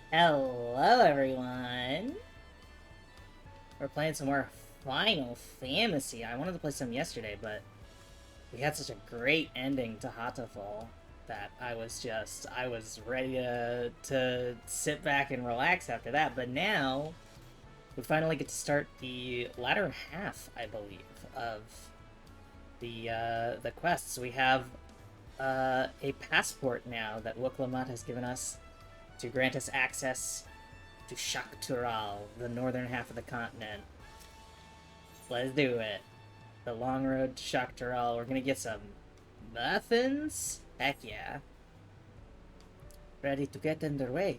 Hello, everyone! We're playing some more Final Fantasy. I wanted to play some yesterday, but we had such a great ending to Hatoful that I was ready to sit back and relax after that. But now, we finally get to start the latter half, I believe, of the quests. We have a passport now that Wuklamut has given us to grant us access to Tural, the northern half of the continent. Let's do it. The long road to Tural. We're gonna get some muffins? Heck yeah. Ready to get underway.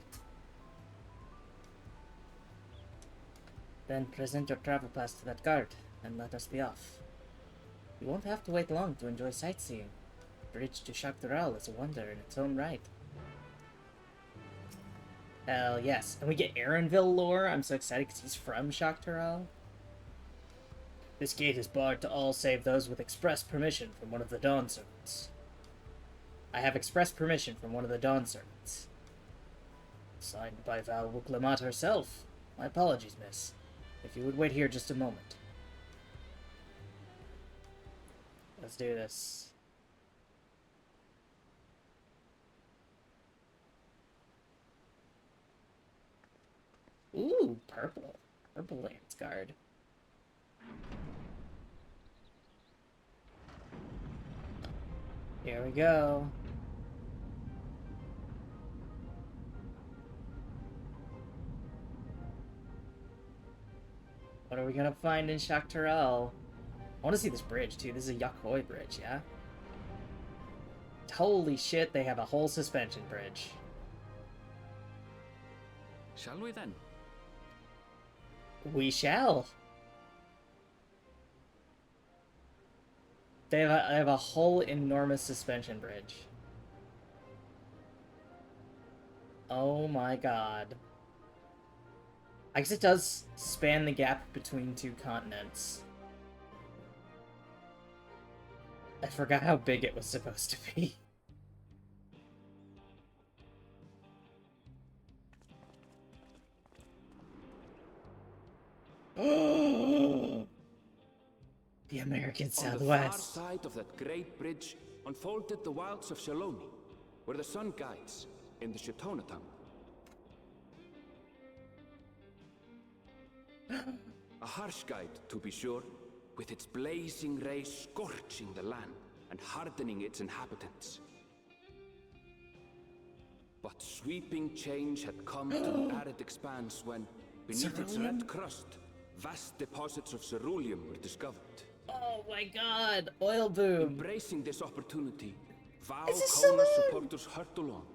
Then present your travel pass to that guard, and let us be off. You won't have to wait long to enjoy sightseeing. The bridge to Tural is a wonder in its own right. Hell yes. And we get Aaronville lore. I'm so excited because he's from Tural. This gate is barred to all save those with express permission from one of the Dawn Servants. I have express permission from one of the Dawn Servants. Signed by Val Wuklamut herself. My apologies, miss. If you would wait here just a moment. Let's do this. Ooh, purple. Purple Lance Guard. Here we go. What are we gonna find in Tural? I want to see this bridge, too. This is a Yakhoi bridge, yeah? Holy shit, they have a whole suspension bridge. Shall we then? We shall. They have a whole enormous suspension bridge. Oh my god. I guess it does span the gap between two continents. I forgot how big it was supposed to be. The American Southwest. On the far side of that great bridge unfolded the wilds of Shaloni, where the sun guides in the Shatona town. A harsh guide, to be sure, with its blazing rays scorching the land and hardening its inhabitants. But sweeping change had come to the arid expanse when, beneath its red crust, vast deposits of ceruleum were discovered. Oh my god! Oil boom! Embracing this opportunity, Val It's a Kona saloon! supporters hurtle on,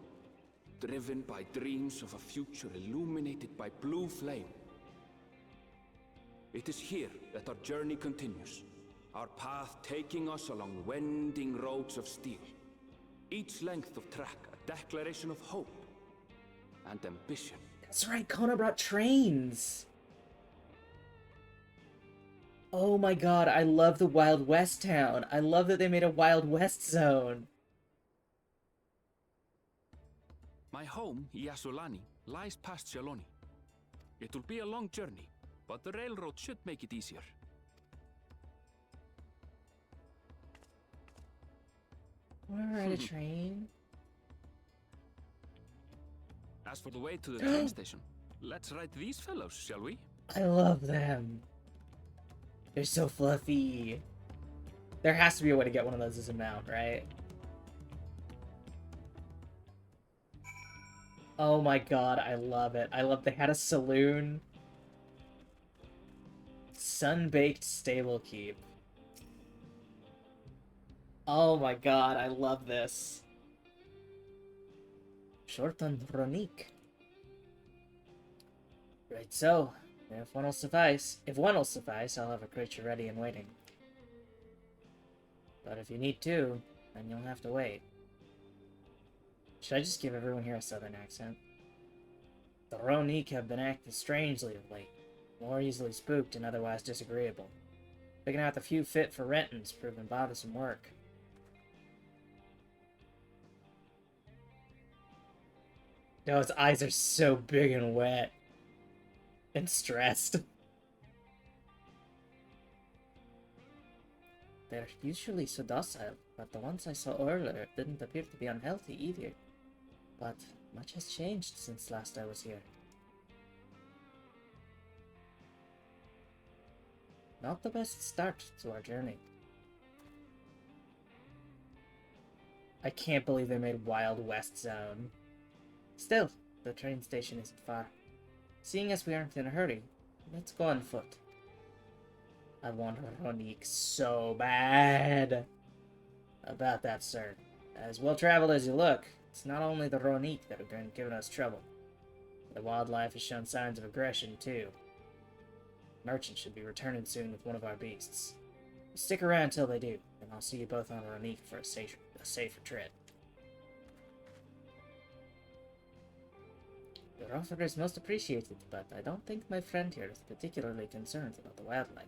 driven by dreams of a future illuminated by blue flame. It is here that our journey continues, our path taking us along winding roads of steel. Each length of track a declaration of hope and ambition. That's right, Kona brought trains! Oh my god, I love the Wild West town. I love that they made a Wild West zone. My home, Yasolani, lies past Shaloni. It will be a long journey, but the railroad should make it easier. Wanna ride a train? As for the way to the train station, let's ride these fellows, shall we? I love them. They're so fluffy. There has to be a way to get one of those as a mount, right? Oh my god, I love it. I love they had a saloon. Sun-baked stable keep. Oh my god, I love this. Short on Ronique. Right so. If one will suffice, I'll have a creature ready and waiting. But if you need two, then you'll have to wait. Should I just give everyone here a southern accent? The Ronique have been acting strangely of late, more easily spooked and otherwise disagreeable. Picking out the few fit for rentings proving bothersome work. No, his eyes are so big and wet. And stressed. They're usually so docile, but the ones I saw earlier didn't appear to be unhealthy either. But much has changed since last I was here. Not the best start to our journey. I can't believe they made Wild West Zone. Still, the train station isn't far. Seeing as we aren't in a hurry, let's go on foot. I want Ronique so bad. About that, sir. As well-traveled as you look, it's not only the Ronique that have given us trouble. The wildlife has shown signs of aggression, too. Merchant should be returning soon with one of our beasts. Stick around till they do, and I'll see you both on Ronique for a safer trip. Your offer is most appreciated, but I don't think my friend here is particularly concerned about the wildlife.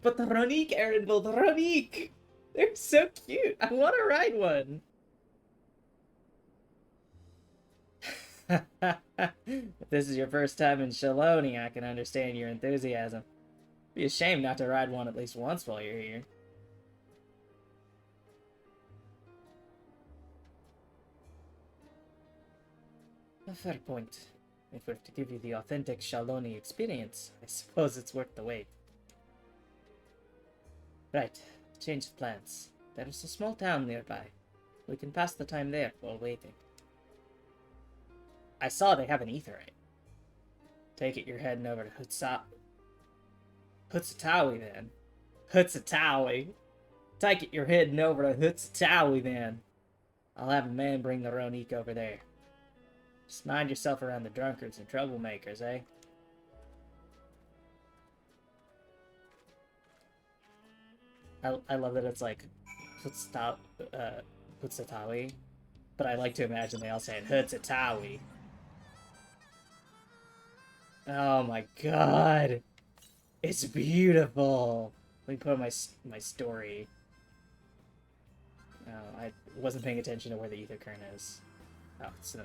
But the Ronique, Arendelle, the Ronique! They're so cute! I want to ride one! If this is your first time in Shaloni, I can understand your enthusiasm. Be a shame not to ride one at least once while you're here. A fair point. If we're to give you the authentic Shaloni experience, I suppose it's worth the wait. Right, change of plans. There's a small town nearby. We can pass the time there while waiting. I saw they have an etherite. Take it you're heading over to Hutsatawi then. Hutsatawi. Take it you're heading over to Hutsatawi then. I'll have a man bring the Ronique over there. Just mind yourself around the drunkards and troublemakers, eh? I love that it's like Hutsatawi, but I like to imagine they all say it Hutsatawi. Oh my god! It's beautiful! Let me put on my story. Oh, I wasn't paying attention to where the ether current is. Oh, so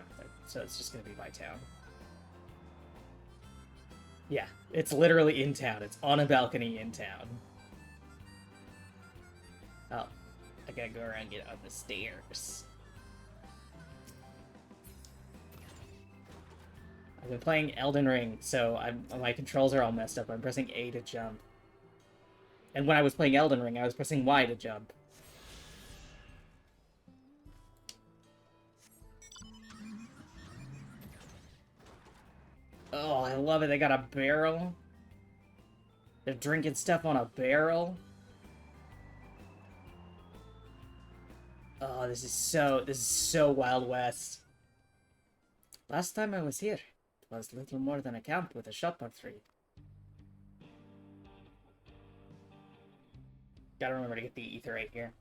it's just gonna be my town. Yeah, it's literally in town. It's on a balcony in town. Oh, I gotta go around and get up the stairs. I've been playing Elden Ring, so my controls are all messed up. I'm pressing A to jump. And when I was playing Elden Ring, I was pressing Y to jump. Oh, I love it. They got a barrel. They're drinking stuff on a barrel. Oh, this is so Wild West. Last time I was here, it was little more than a camp with a shop or three. Gotta remember to get the ether right here.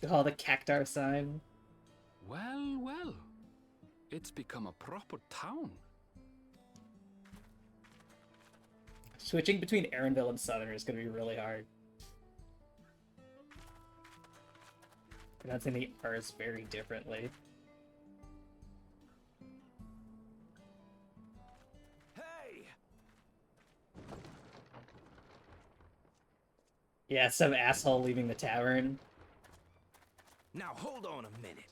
Oh, the cactar sign. Well, well. It's become a proper town. Switching between Arendelle and Southern is gonna be really hard. Pronouncing the R's very differently. Hey! Yeah, some asshole leaving the tavern. Now hold on a minute.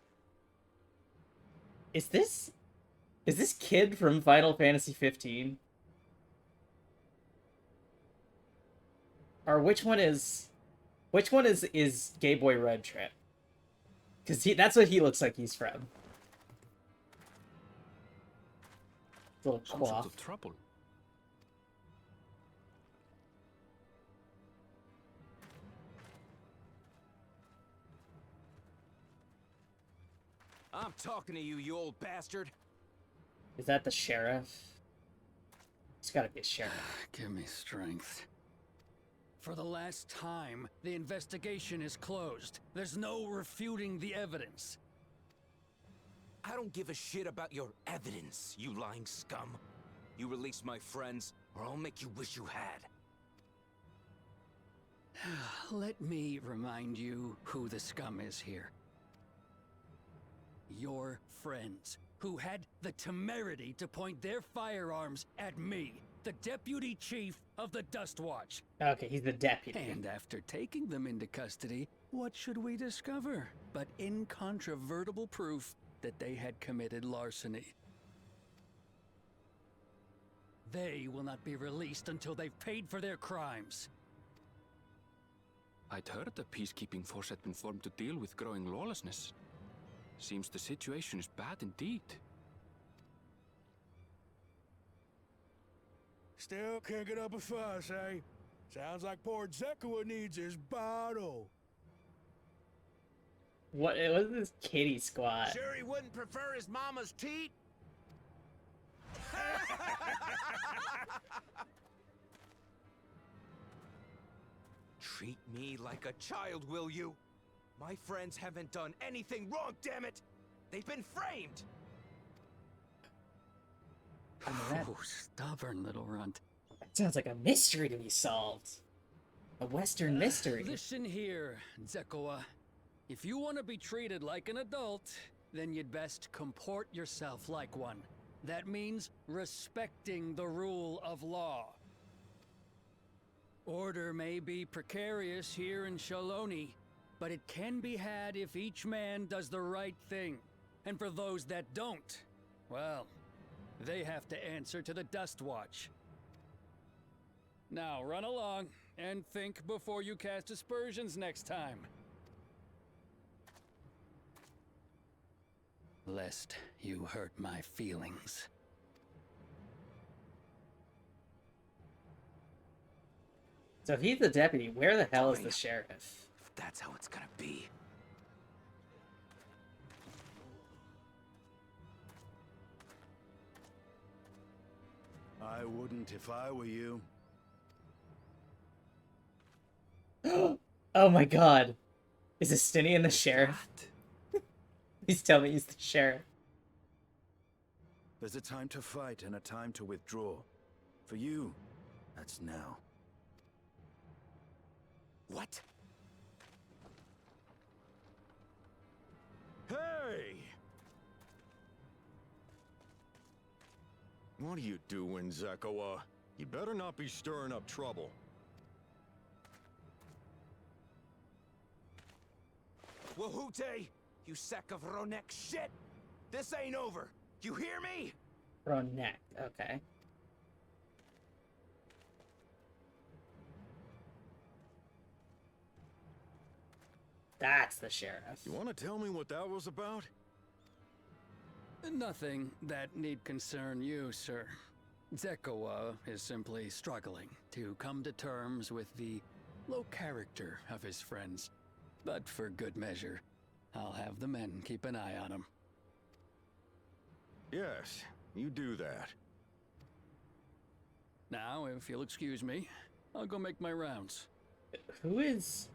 Is this kid from Final Fantasy 15? Or which one is Gay Boy Red Trip? Because that's what he looks like he's from. Little Some sort cloth. of trouble. I'm talking to you, you old bastard. Is that the sheriff? It's gotta be a sheriff. Give me strength. For the last time, the investigation is closed. There's no refuting the evidence. I don't give a shit about your evidence, you lying scum. You release my friends, or I'll make you wish you had. Let me remind you who the scum is here. Your friends, who had the temerity to point their firearms at me, the deputy chief of the Dust Watch. Okay, he's the deputy. And after taking them into custody, what should we discover but incontrovertible proof that they had committed larceny? They will not be released until they've paid for their crimes. I'd heard the peacekeeping force had been formed to deal with growing lawlessness. Seems the situation is bad indeed. Still can't get up a fuss, eh? Sounds like poor Zekua needs his bottle. What was this kitty squat? Sure he wouldn't prefer his mama's teat? Treat me like a child, will you? My friends haven't done anything wrong, damn it! They've been framed! I mean, that Oh, stubborn little runt. sounds like a mystery to be solved. A Western mystery. Listen here, Zekua. If you want to be treated like an adult, then you'd best comport yourself like one. That means respecting the rule of law. Order may be precarious here in Shaloni, but it can be had if each man does the right thing. And for those that don't, well, they have to answer to the Dust Watch. Now run along and think before you cast aspersions next time. Lest you hurt my feelings. So if he's the deputy, where the hell is the sheriff? If that's how it's gonna be. I wouldn't if I were you. Oh my god. Is Estinian the sheriff? Please tell me he's the sheriff. There's a time to fight and a time to withdraw. For you, that's now. What? Hey! What are you doing, Zekua? You better not be stirring up trouble. Wahute, you sack of Ronek shit! This ain't over! You hear me? Ronek, okay. That's the sheriff. You want to tell me what that was about? Nothing that need concern you, sir. Zekua is simply struggling to come to terms with the low character of his friends. But for good measure, I'll have the men keep an eye on him. Yes, you do that. Now, if you'll excuse me, I'll go make my rounds. Who is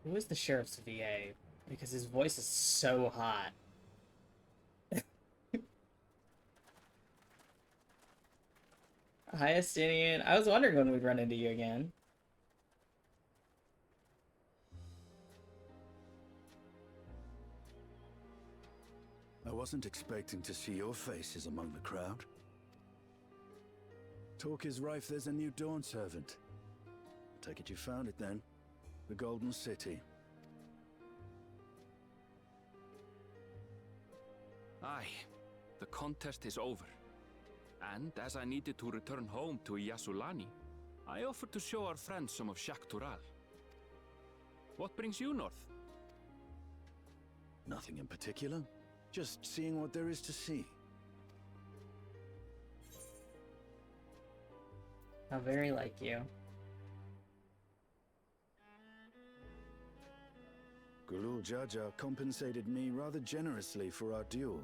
the sheriff's VA? Because his voice is so hot. Hi, Estinian. I was wondering when we'd run into you again. I wasn't expecting to see your faces among the crowd. Talk is rife, there's a new Dawn servant. Take it you found it then. The Golden City. Aye, the contest is over. And as I needed to return home to Yasulani, I offered to show our friends some of Shak Tural. What brings you north? Nothing in particular. Just seeing what there is to see. How very like you. Gulul Jaja compensated me rather generously for our duel.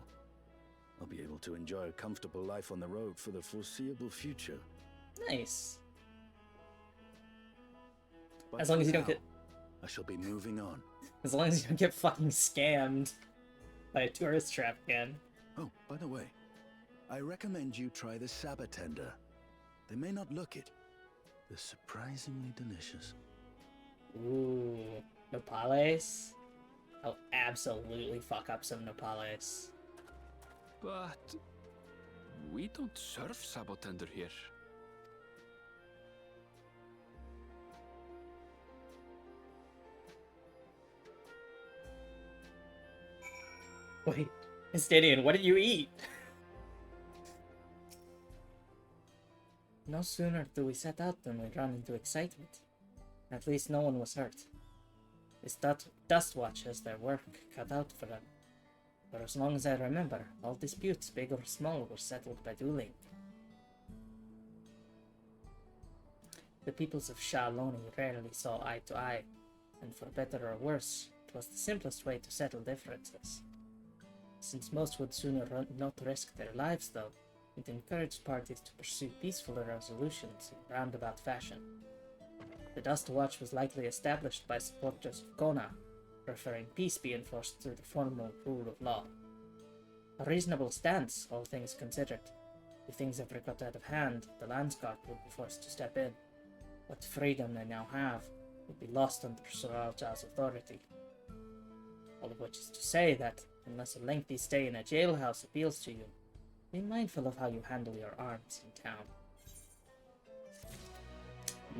I'll be able to enjoy a comfortable life on the road for the foreseeable future. Nice. But As long for as you don't now, get... I shall be moving on. As long as you don't get fucking scammed by a tourist trap again. Oh, by the way, I recommend you try the Sabatender. They may not look it. They're surprisingly delicious. Ooh, nopales? I'll absolutely fuck up some nopales. But we don't serve Sabotender here. Wait, Estinian, what did you eat? No sooner do we set out than we run into excitement. At least no one was hurt. This Dust Watch has their work cut out for them. For as long as I remember, all disputes, big or small, were settled by dueling. The peoples of Shaloni rarely saw eye to eye, and for better or worse, it was the simplest way to settle differences. Since most would sooner not risk their lives, though, it encouraged parties to pursue peaceful resolutions in roundabout fashion. The Dust Watch was likely established by supporters of Kona, preferring peace be enforced through the formal rule of law. A reasonable stance, all things considered. If things ever got out of hand, the Landsguard would be forced to step in. What freedom they now have would be lost under Suraja's authority. All of which is to say that, unless a lengthy stay in a jailhouse appeals to you, be mindful of how you handle your arms in town.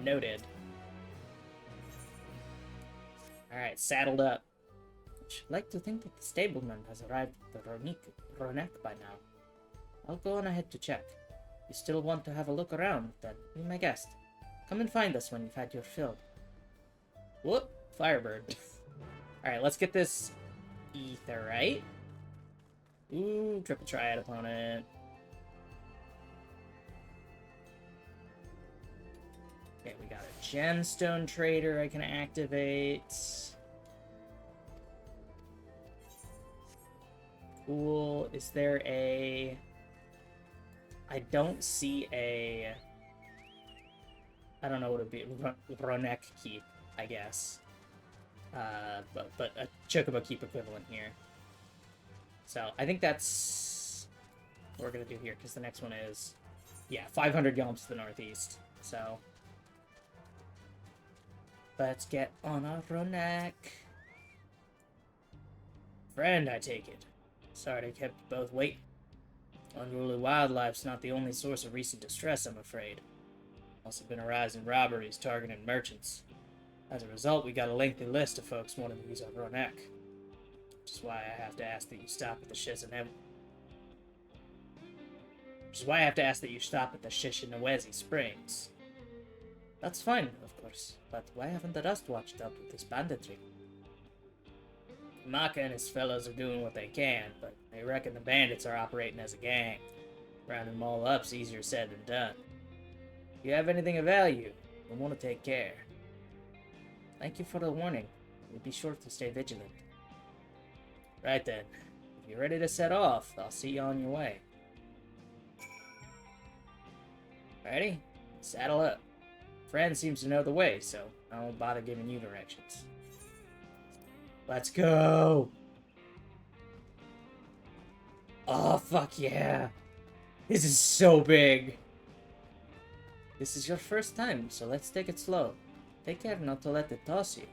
Noted. Alright, saddled up. I'd like to think that the stableman has arrived at the Ronek by now. I'll go on ahead to check. If you still want to have a look around, then be my guest. Come and find us when you've had your fill. Whoop! Firebird. Alright, let's get this ether, right? Ooh, triple triad opponent. Okay, we got a gemstone trader I can activate. Cool. Is there a... I don't see a... I don't know what it would be. Ronek keep, I guess. But a Chocobo keep equivalent here. So I think that's what we're going to do here, because the next one is, yeah, 500 yalms to the northeast. So let's get on our Ronek. Friend, I take it. Sorry to keep you both waiting. Unruly wildlife's not the only source of recent distress, I'm afraid. Also been a rise in robberies targeting merchants. As a result, we got a lengthy list of folks wanting to use our Ronek. Which is why I have to ask that you stop at the Shishinawezi Springs. That's fine, of course, but why haven't the Dust Watch dealt with this banditry? Maka and his fellows are doing what they can, but they reckon the bandits are operating as a gang. Rounding them all up's easier said than done. If you have anything of value, you'll want to take care. Thank you for the warning. We'll be sure to stay vigilant. Right then. If you're ready to set off, I'll see you on your way. Ready? Saddle up. Fran seems to know the way, so I won't bother giving you directions. Let's go! Oh, fuck yeah! This is so big! This is your first time, so let's take it slow. Take care not to let it toss you.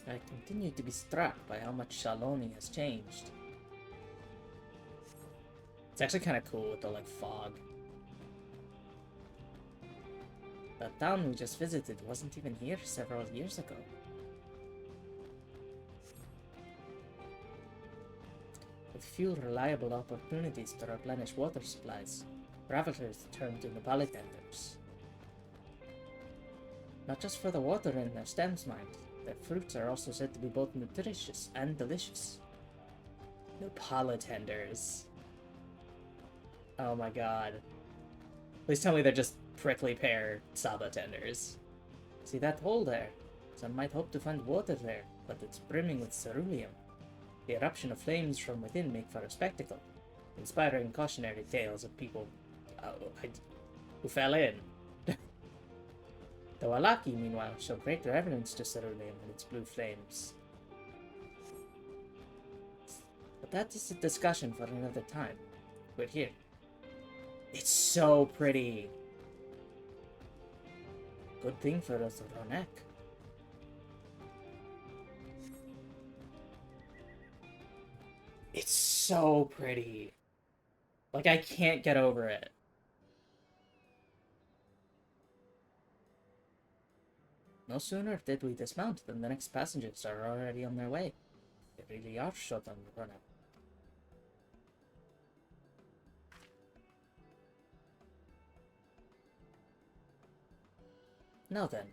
I continue to be struck by how much Shaloni has changed. It's actually kind of cool with the, like, fog. The town we just visited wasn't even here several years ago. With few reliable opportunities to replenish water supplies, travelers turn to Nepali tenders. Not just for the water in their stems, mind. Their fruits are also said to be both nutritious and delicious. Nepali tenders. Oh my god. Please tell me they're just prickly pear Saba tenders. See that hole there? Some might hope to find water there, but it's brimming with ceruleum. The eruption of flames from within make for a spectacle, inspiring cautionary tales of people who fell in. The Walaki, meanwhile, show greater evidence to ceruleum and its blue flames. But that is a discussion for another time. We're here. It's so pretty. Good thing for us, Ronek. It's so pretty. Like, I can't get over it. No sooner did we dismount than the next passengers are already on their way. They really are short on the run-up. Now then.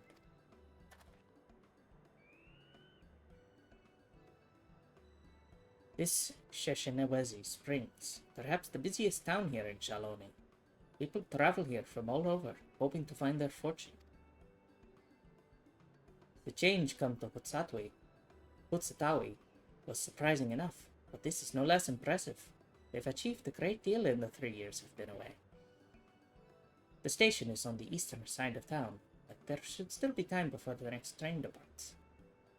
This Sheshenewezi Springs, perhaps the busiest town here in Shaloni. People travel here from all over, hoping to find their fortune. The change come to Putsatawi was surprising enough, but this is no less impressive. They've achieved a great deal in the 3 years we've been away. The station is on the eastern side of town, but there should still be time before the next train departs.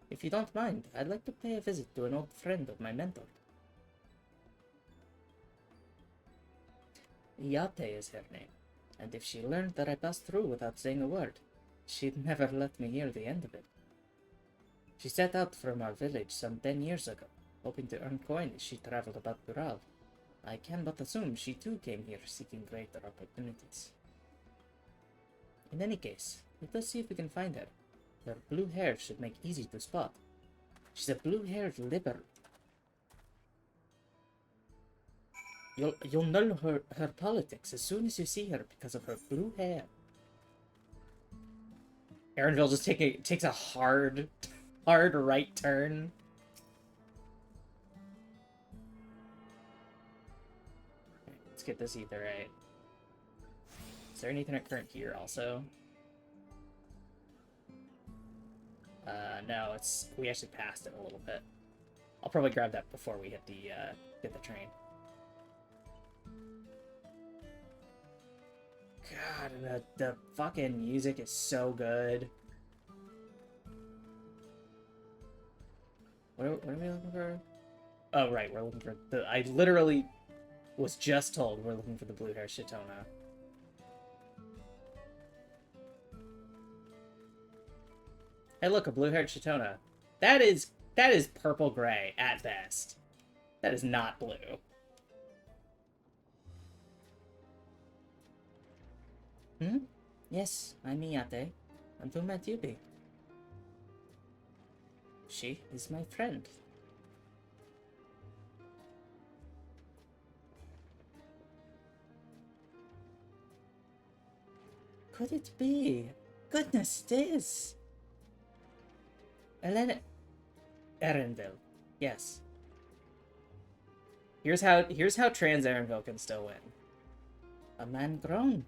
If you don't mind, I'd like to pay a visit to an old friend of my mentor. Iyate is her name, and if she learned that I passed through without saying a word, she'd never let me hear the end of it. She set out from our village some 10 years ago, hoping to earn coin as she traveled about Tural. I can but assume she too came here seeking greater opportunities. In any case, let us see if we can find her. Her blue hair should make easy to spot. She's a blue-haired liberal. You'll know her politics as soon as you see her because of her blue hair. Erenville just takes a hard right turn. Let's get this ether right. Is there anything at current here also? No, we actually passed it a little bit. I'll probably grab that before we hit the train. God, the fucking music is so good. What are we looking for? Oh, right, we're looking for I literally was just told we're looking for the blue hair Shitona. Hey, look, a blue-haired Shitona. That is purple-gray at best. That is not blue. Yes, I'm Iyate. And who might you be? She is my friend. Could it be? Goodness, it is. Elena Erenville. Yes. Here's how trans Erenville can still win. A man grown.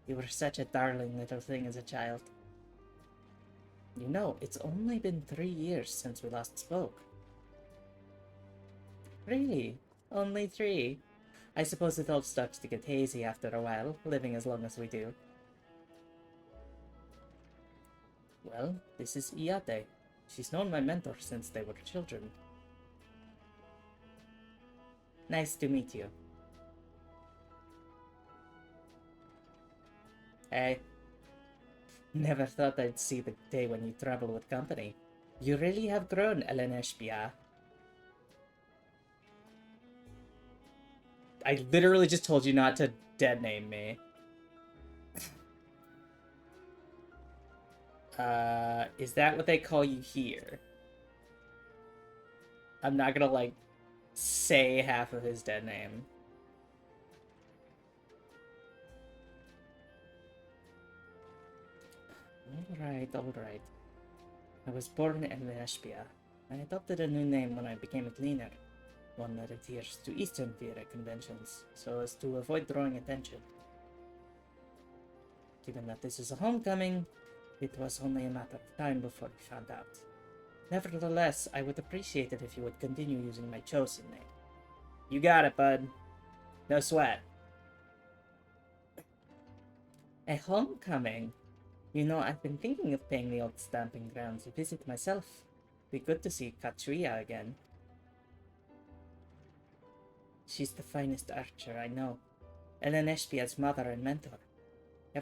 You were such a darling little thing as a child. You know, it's only been 3 years since we last spoke. Really? Only 3? I suppose it all starts to get hazy after a while, living as long as we do. Well, this is Iyate. She's known my mentor since they were children. Nice to meet you. Hey. Never thought I'd see the day when you travel with company. You really have grown, Eleneshbia. I literally just told you not to dead name me. Is that what they call you here? I'm not gonna, like, say half of his dead name. Alright. I was born in Ashbia. I adopted a new name when I became a cleaner, one that adheres to Eastern Vira conventions, so as to avoid drawing attention. Given that this is a homecoming, it was only a matter of time before we found out. Nevertheless, I would appreciate it if you would continue using my chosen name. You got it, bud. No sweat. A homecoming? You know, I've been thinking of paying the old stamping grounds a visit myself. Be good to see Katsuya again. She's the finest archer I know. Ellen Eshbia's mother and mentor.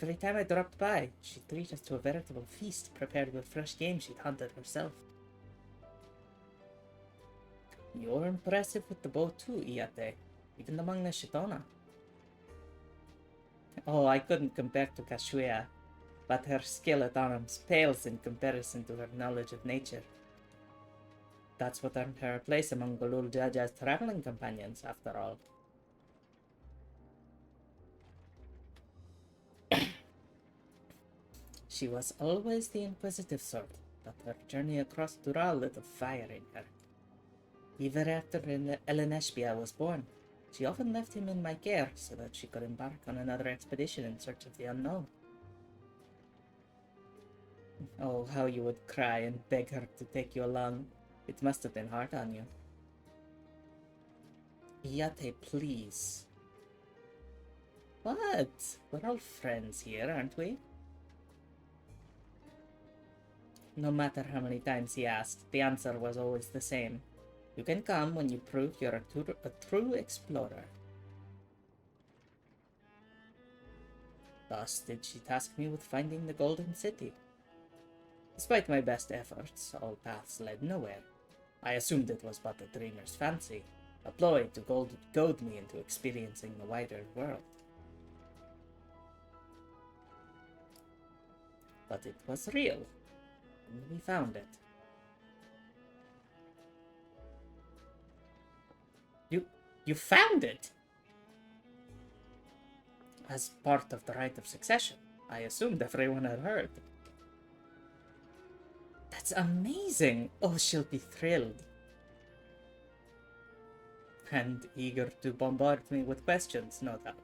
Every time I dropped by, she treated us to a veritable feast prepared with fresh game she'd hunted herself. You're impressive with the bow too, Iate, even among the Shitona. Oh, I couldn't compare to Kashuya, but her skill at arms pales in comparison to her knowledge of nature. That's what earned her a place among Golul Jaja's traveling companions, after all. She was always the inquisitive sort, but her journey across Tural lit a fire in her. Even after Eleneshbia was born, she often left him in my care so that she could embark on another expedition in search of the unknown. Oh, how you would cry and beg her to take you along. It must have been hard on you. Iate, please. What? We're all friends here, aren't we? No matter how many times he asked, the answer was always the same. You can come when you prove you're a true explorer. Thus did she task me with finding the Golden City. Despite my best efforts, all paths led nowhere. I assumed it was but a dreamer's fancy, a ploy to goad me into experiencing the wider world. But it was real, and we found it. You found it? As part of the rite of succession, I assumed everyone had heard. That's amazing! Oh, she'll be thrilled. And eager to bombard me with questions, no doubt.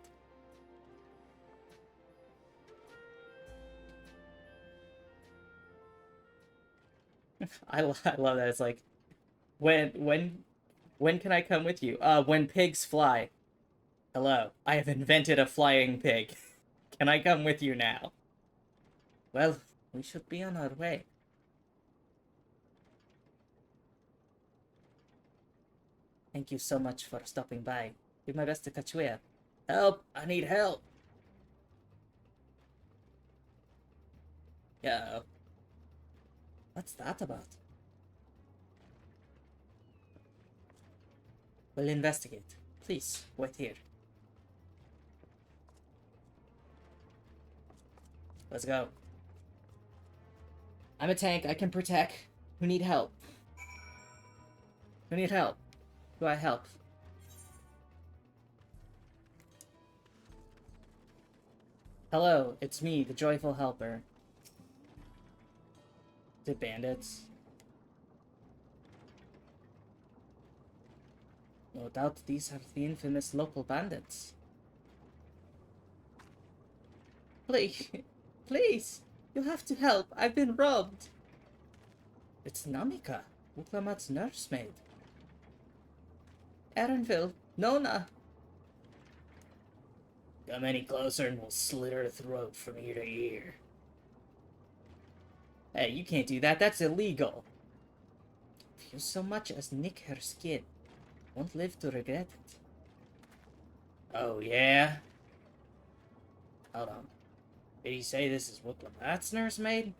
I love that. It's like, when can I come with you? When pigs fly. Hello, I have invented a flying pig. Can I come with you now? Well, we should be on our way. Thank you so much for stopping by. Do my best to Kachuya. Help! I need help! Uh-oh. What's that about? We'll investigate. Please, wait here. Let's go. I'm a tank. I can protect. Who need help? Who need help? Who I help? Hello, it's me, the joyful helper. The bandits. No doubt these are the infamous local bandits. Please, please, you have to help. I've been robbed. It's Namika, Uklamat's nursemaid. Erenville, Nona. Come any closer and we'll slit her throat from ear to ear. Hey, you can't do that. That's illegal. If you so much as nick her skin, won't live to regret it. Oh, yeah? Hold on. Did he say this is Wuklamats' nursemaid?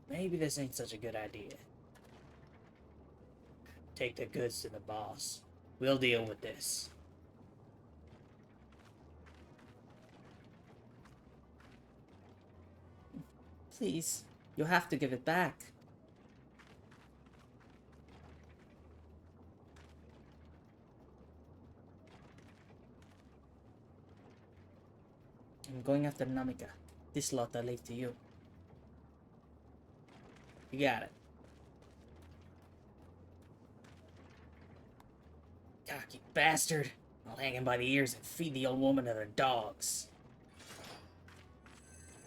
Maybe this ain't such a good idea. Take the goods to the boss. We'll deal with this. Please, you have to give it back. I'm going after Namika. This lot I leave to you. You got it. Cocky bastard. I'll hang him by the ears and feed the old woman to their dogs.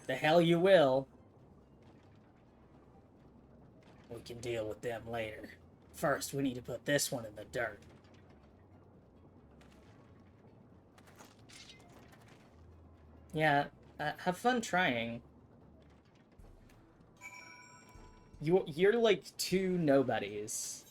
The hell you will. We can deal with them later. First, we need to put this one in the dirt. Yeah, have fun trying. You're like two nobodies.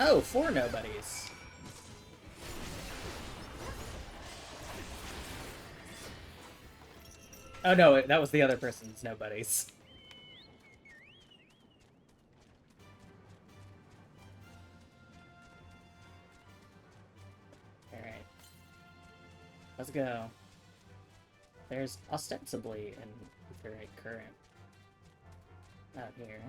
Oh, 4 nobodies. Oh no, that was the other person's nobodies. Alright. Let's go. There's ostensibly an etherite current out here.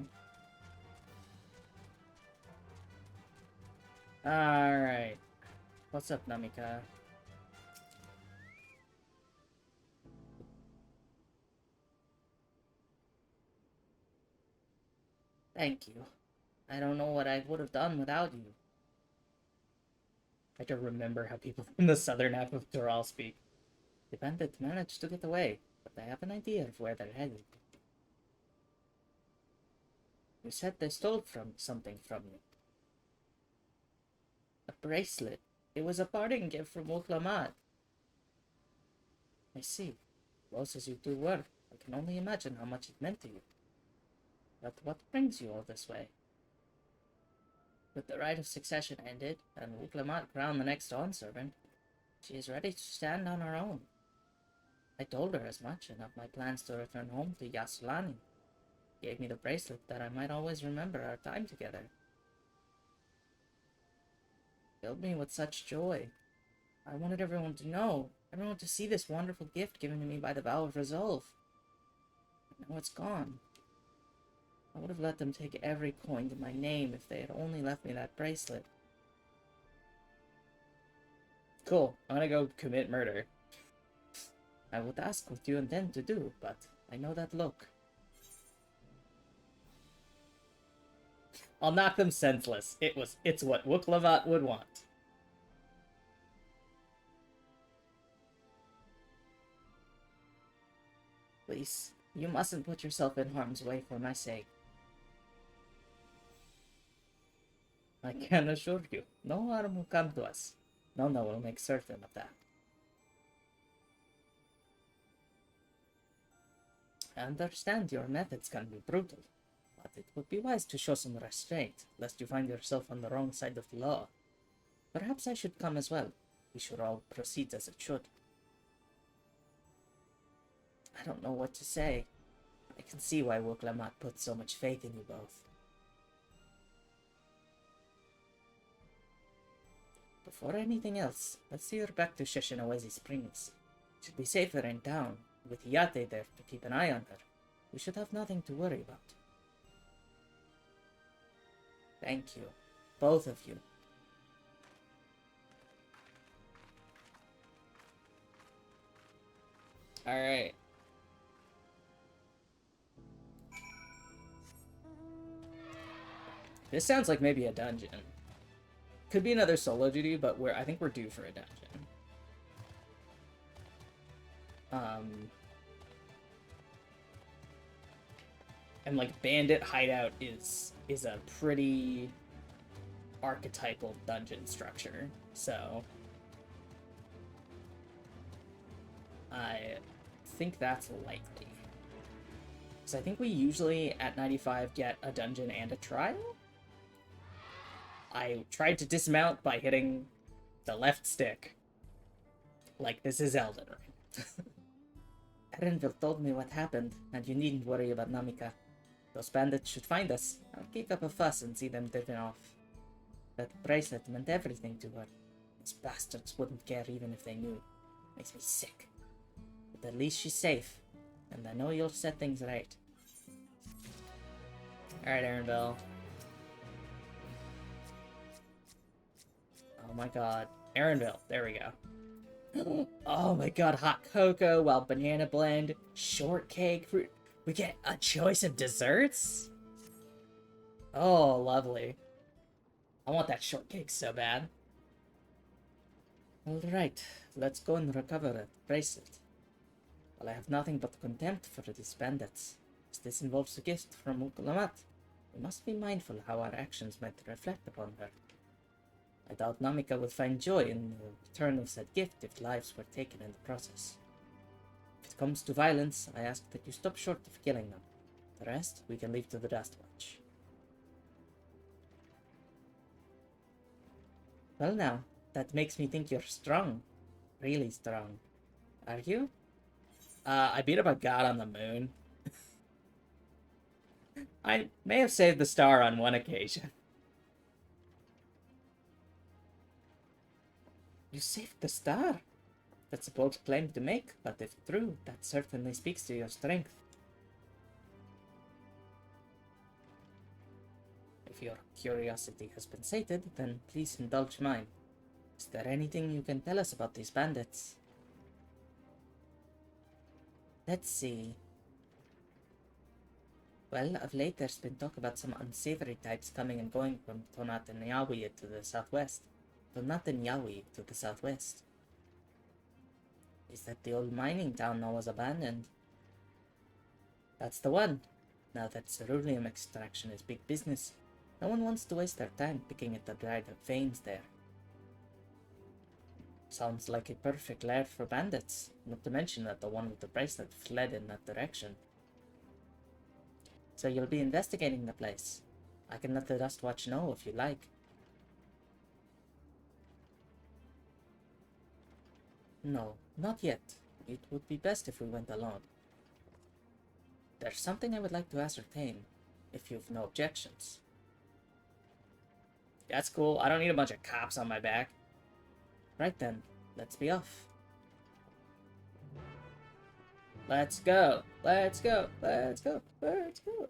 Alright. What's up, Namika? Thank you. I don't know what I would have done without you. I don't remember how people in the southern half of Tural speak. The bandits managed to get away, but I have an idea of where they're headed. You said they stole something from you. A bracelet. It was a parting gift from Uklamat. I see. Close as you two were, I can only imagine how much it meant to you. But what brings you all this way? With the right of succession ended, and Uklamat crowned the next Dawn servant, she is ready to stand on her own. I told her as much, and of my plans to return home to Yasulani. Gave me the bracelet that I might always remember our time together. Filled me with such joy. I wanted everyone to know, everyone to see this wonderful gift given to me by the vow of resolve. And now it's gone. I would have let them take every coin to my name if they had only left me that bracelet. Cool, I'm gonna go commit murder. I would ask what you intend to do, but I know that look. I'll knock them senseless. It's what Wuklavat would want. Please, you mustn't put yourself in harm's way for my sake. I can assure you, no harm will come to us. Nona will make certain of that. I understand your methods can be brutal, but it would be wise to show some restraint, lest you find yourself on the wrong side of the law. Perhaps I should come as well. We should all proceed as it should. I don't know what to say. I can see why Wuklamat put so much faith in you both. Before anything else, let's steer back to Sheshinawezi Springs. She'll be safer in town. With Yate there to keep an eye on her, we should have nothing to worry about. Thank you, both of you. Alright. This sounds like maybe a dungeon. Could be another solo duty, but I think we're due for a dungeon. And like bandit hideout is a pretty archetypal dungeon structure, so I think that's likely. So I think we usually at 95 get a dungeon and a trial. I tried to dismount by hitting the left stick. Like this is Elden Ring. Erenville told me what happened, and you needn't worry about Namika. Those bandits should find us. I'll kick up a fuss and see them driven off. That bracelet meant everything to her. Those bastards wouldn't care even if they knew. Makes me sick. But at least she's safe, and I know you'll set things right. Alright, Erenville. Oh my god. Erenville, there we go. Oh my god, hot cocoa, wild banana blend, shortcake fruit. We get a choice of desserts? Oh, lovely. I want that shortcake so bad. Alright, let's go and recover the bracelet. Well, I have nothing but contempt for these bandits. As this involves a gift from Ukulamat, we must be mindful how our actions might reflect upon her. I doubt Namika would find joy in the return of said gift if lives were taken in the process. If it comes to violence, I ask that you stop short of killing them. The rest we can leave to the Dust Watch. Well now, that makes me think you're strong. Really strong. Are you? I beat up a god on the moon. I may have saved the star on one occasion. You saved the star? That's a bold claim to make, but if true, that certainly speaks to your strength. If your curiosity has been sated, then please indulge mine. Is there anything you can tell us about these bandits? Let's see. Well, of late there's been talk about some unsavory types coming and going from Tonat and Yawi to the southwest. Tonat and Yawi to the southwest. Is that the old mining town now was abandoned? That's the one. Now that ceruleum extraction is big business, no one wants to waste their time picking at the dried up veins there. Sounds like a perfect lair for bandits, not to mention that the one with the bracelet fled in that direction. So you'll be investigating the place. I can let the Dust Watch know if you like. No, not yet. It would be best if we went alone. There's something I would like to ascertain, if you've no objections. That's cool. I don't need a bunch of cops on my back. Right then, let's be off. Let's go. Let's go. Let's go. Let's go.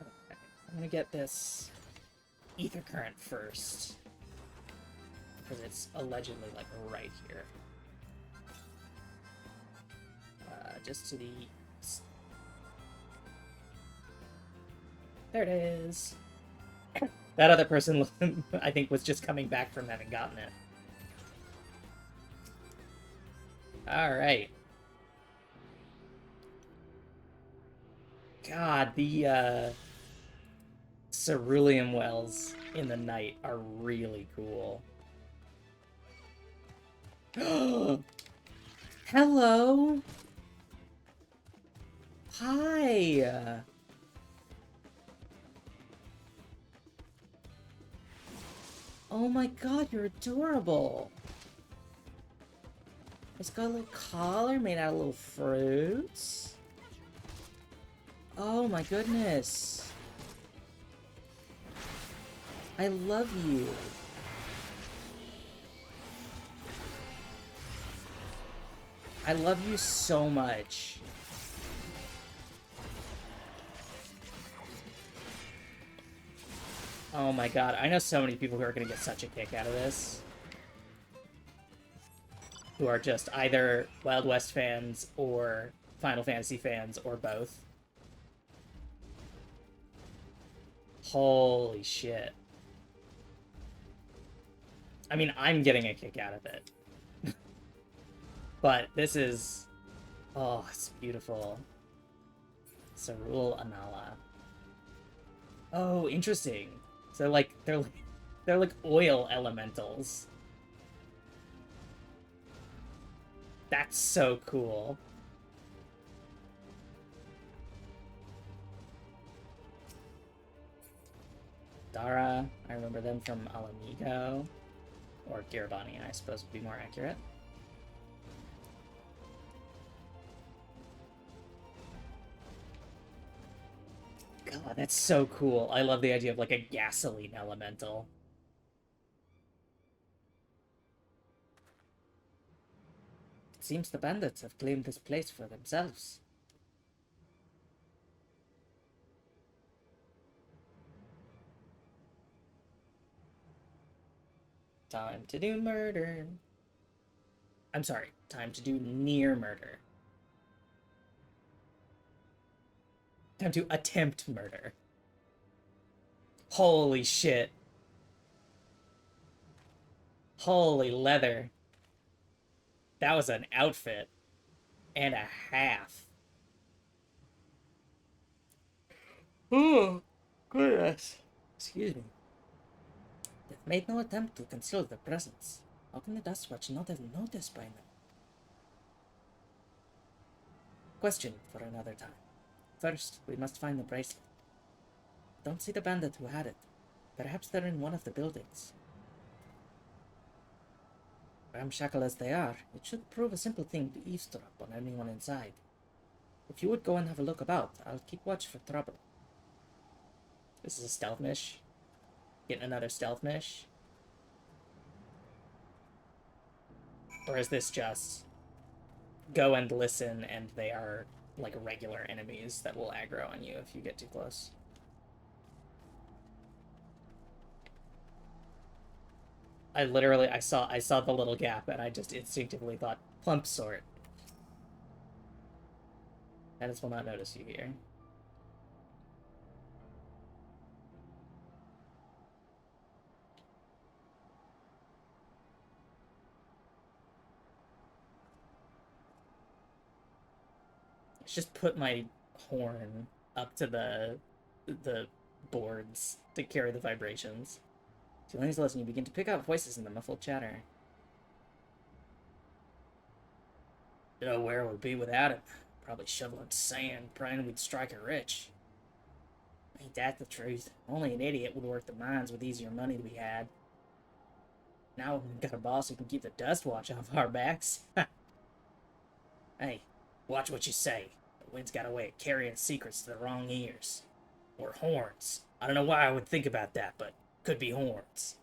Okay, I'm gonna get this ether current first, because it's allegedly like right here. Just to the east. There it is. That other person, I think, was just coming back from having gotten it. Alright. God, the ceruleum wells in the night are really cool. Hello! Hi! Oh my god, you're adorable! It's got a little collar made out of little fruits. Oh my goodness. I love you. I love you so much. Oh my god, I know so many people who are gonna get such a kick out of this. Who are just either Wild West fans or Final Fantasy fans or both. Holy shit. I mean, I'm getting a kick out of it. But this is... Oh, it's beautiful. Cerule Anala. Oh, interesting. So, like, they're like oil elementals. That's so cool. Dara, I remember them from Alamigo. Or Girabani, I suppose would be more accurate. God, that's so cool. I love the idea of, like, a gasoline elemental. It seems the bandits have claimed this place for themselves. Time to do murder. I'm sorry, time to do near murder. Time to attempt murder. Holy shit. Holy leather. That was an outfit and a half. Oh, goodness. Excuse me. They've made no attempt to conceal their presence. How can the Dust Watch not have noticed by now? Question for another time. first, we must find the bracelet. Don't see the bandit who had it. Perhaps they're in one of the buildings. Ramshackle as they are, it should prove a simple thing to eavesdrop on anyone inside. If you would go and have a look about, I'll keep watch for trouble. This is a stealth mish. Getting another stealth mish. Or is this just go and listen and they are like regular enemies that will aggro on you if you get too close? I saw the little gap and I just instinctively thought plump sort. Dennis will not notice you here. Let's just put my horn up to the boards to carry the vibrations. To Lenny's lesson, you begin to pick out voices in the muffled chatter. Don't know where we'd be without him. Probably shoveling sand, praying we'd strike it rich. Ain't that the truth? Only an idiot would work the mines with easier money we had. Now we've got a boss who can keep the dust watch off our backs. Hey, watch what you say. The wind's got a way of carrying secrets to the wrong ears. Or horns. I don't know why I would think about that, but could be horns.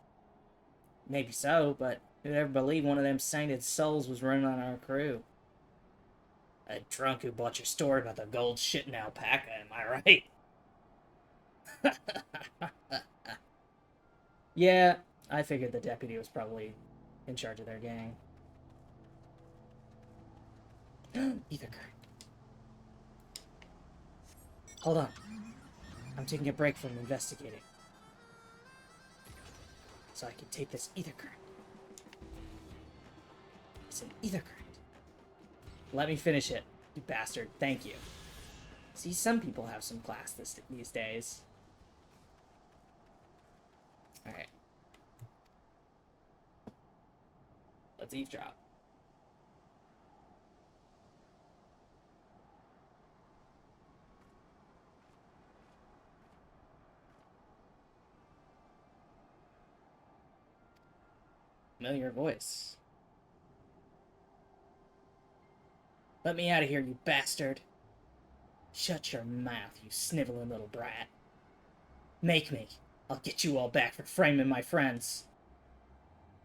Maybe so, but who'd ever believe one of them sainted souls was running on our crew? A drunk who bought your story about the gold shitting alpaca, am I right? Yeah, I figured the deputy was probably in charge of their gang. Ether current. Hold on. I'm taking a break from investigating. So I can take this ether current. It's an ether current. Let me finish it, you bastard. Thank you. See, some people have some class these days. Alright. Let's eavesdrop. Familiar voice. Let me out of here, you bastard. Shut your mouth, you sniveling little brat. Make me. I'll get you all back for framing my friends.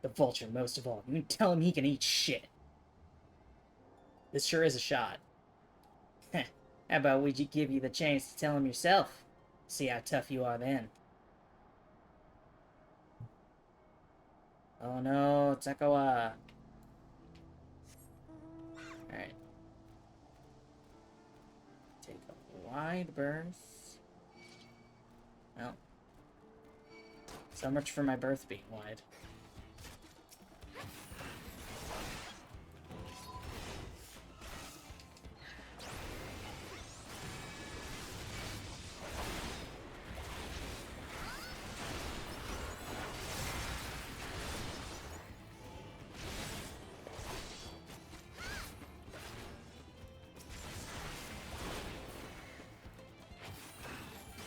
The vulture, most of all. You can tell him he can eat shit. This sure is a shot. Heh. How about we give you the chance to tell him yourself? See how tough you are then. Oh no, Takawa. Alright. Take a wide berth. Well. So much for my berth being wide.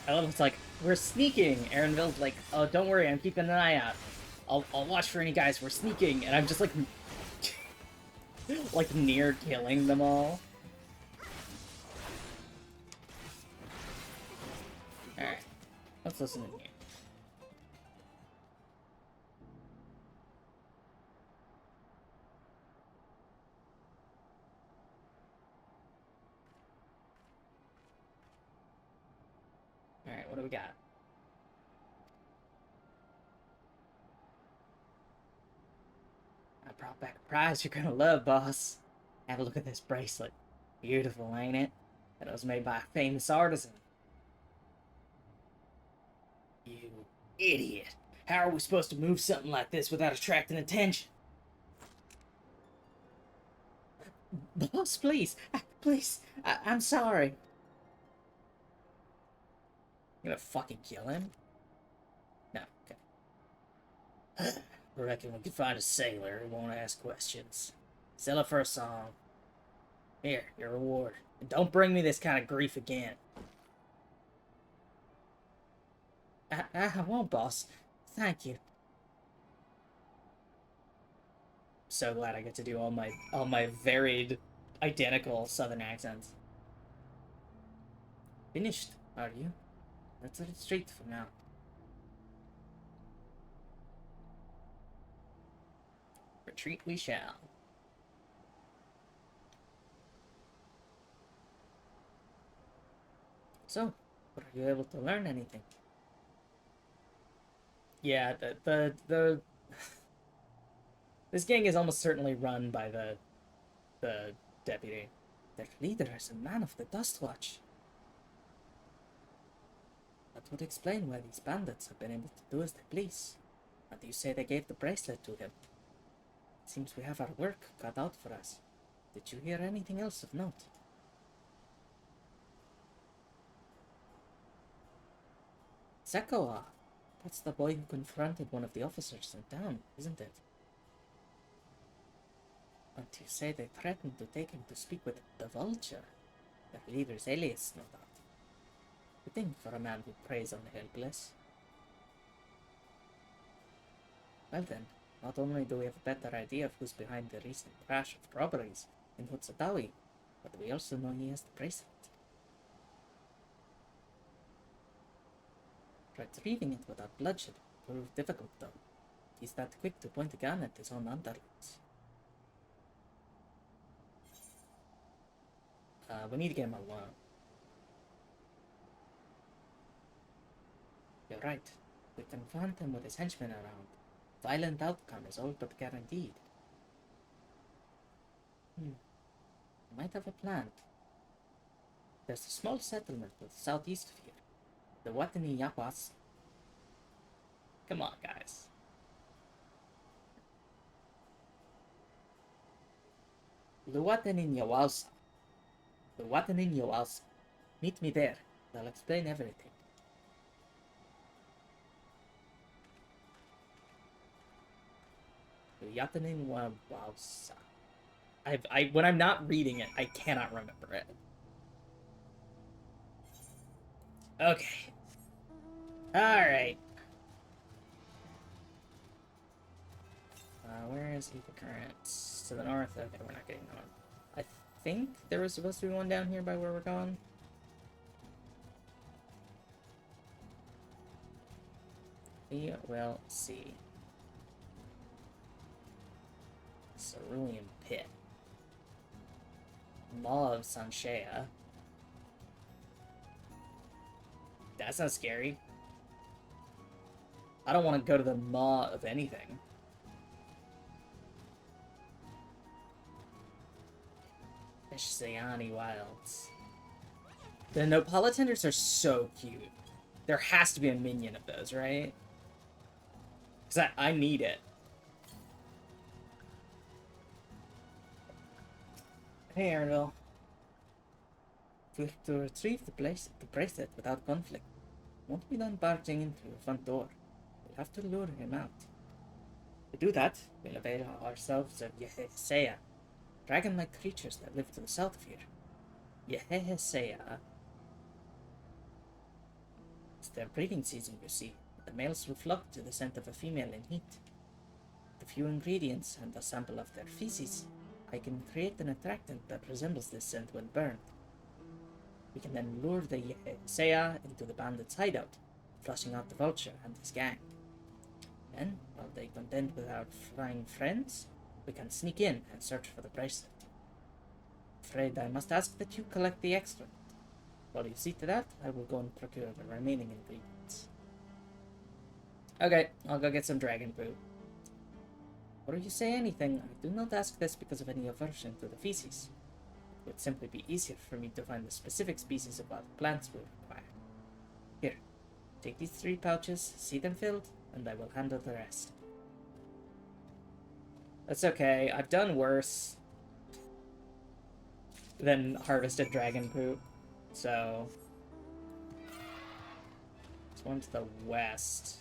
I love it's like, we're sneaking. Aaronville's like, oh, don't worry, I'm keeping an eye out. I'll watch for any guys. We're sneaking, and I'm just like, like near killing them all. All right, let's listen in here. Alright, what do we got? I brought back a prize you're gonna love, boss. Have a look at this bracelet. Beautiful, ain't it? That was made by a famous artisan. You idiot. How are we supposed to move something like this without attracting attention? Boss, please. Please. I'm sorry. You gonna fucking kill him? No, okay. Reckon we could find a sailor who won't ask questions. Sell it for a song. Here, your reward. And don't bring me this kind of grief again. I won't, boss. Thank you. So glad I get to do all my varied, identical southern accents. Finished, are you? Let's retreat for now. Retreat we shall. So, were you able to learn anything? Yeah, the this gang is almost certainly run by the deputy. Their leader is a man of the Dust Watch. That would explain why these bandits have been able to do as they please. And you say they gave the bracelet to him. It seems we have our work cut out for us. Did you hear anything else of note? Zekoa! That's the boy who confronted one of the officers in town, isn't it? And you say they threatened to take him to speak with the Vulture, their leader's alias, no doubt. Fitting for a man who preys on the helpless. Well then, not only do we have a better idea of who's behind the recent crash of robberies in Hutsatawi, but we also know he has the bracelet. Retrieving it without bloodshed proved difficult, though. He's that quick to point a gun at his own underlings. We need to get him alone. You're right. We confront him with his henchmen around. Violent outcome is all but guaranteed. Might have a plan. There's a small settlement to the southeast of here. The Watani Yawas. Come on, guys. The Watanin Yawasa. The Watanin Yawasa. Meet me there. I'll explain everything. The Yatanin Yawasa. When I'm not reading it, I cannot remember it. Okay. Alright. Where is Ether Currents? To the north? Okay, we're not getting that one. I think there was supposed to be one down here by where we're going. We will see. Cerulean Pit. Maw of Sanshea. That's not scary. I don't want to go to the maw of anything. Sayani Wilds. The Nopala are so cute. There has to be a minion of those, right? Because I need it. Hey, Arnold. To retrieve the bracelet without conflict, won't be done barging into the front door. We'll have to lure him out. To do that, we'll avail ourselves of Yehesea, dragon-like creatures that live to the south of here. Yehesea. It's their breeding season, you see. The males will flock to the scent of a female in heat. With a few ingredients and a sample of their feces, I can create an attractant that resembles this scent when burned. We can then lure the Yehesea into the bandits' hideout, flushing out the Vulture and his gang. Then, while they contend with our flying friends, we can sneak in and search for the bracelet. Afraid I must ask that you collect the extract. While you see to that, I will go and procure the remaining ingredients. Okay, I'll go get some dragon food. Before you say anything, I do not ask this because of any aversion to the feces. It would simply be easier for me to find the specific species of wild plants we require. Here, take these 3 pouches, see them filled, and I will handle the rest. That's okay, I've done worse than harvested dragon poop, so... There's one to the west.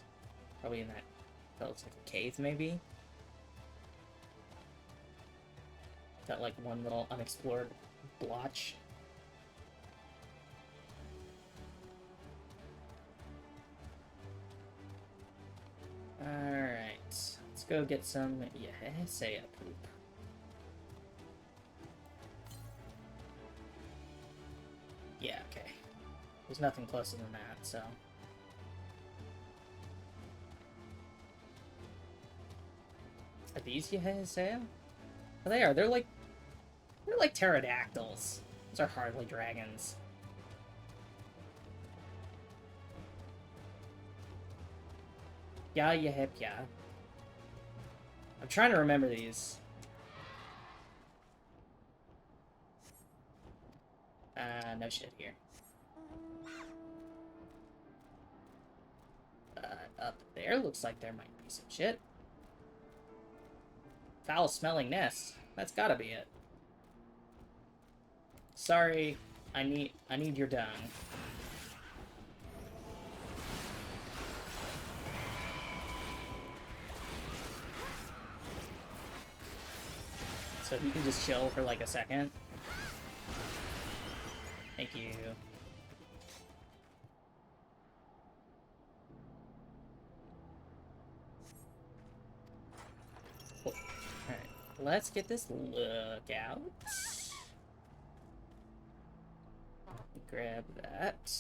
Probably in that looks like a cave, maybe? That, like, one little unexplored Blotch. Alright. Let's go get some Yehesea poop. Yeah, okay. There's nothing closer than that, so... Are these Yehesea? Oh, they are. They're like pterodactyls. Those are hardly dragons. Yeah, Yehep, yeah. I'm trying to remember these. No shit here. Up there looks like there might be some shit. Foul-smelling nest. That's gotta be it. Sorry, I need your dung. So if you can just chill for like a second. Thank you. Cool. Alright, let's get this lookout. Grab that.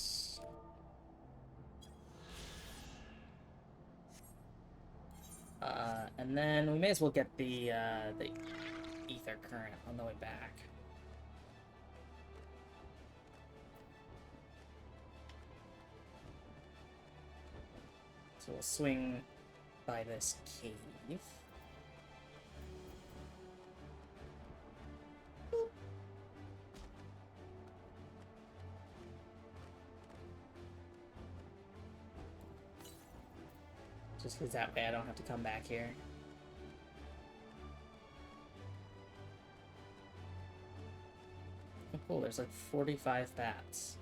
And then we may as well get the ether current on the way back. So we'll swing by this cave. Just because that way I don't have to come back here. Oh, cool, there's like 45 bats.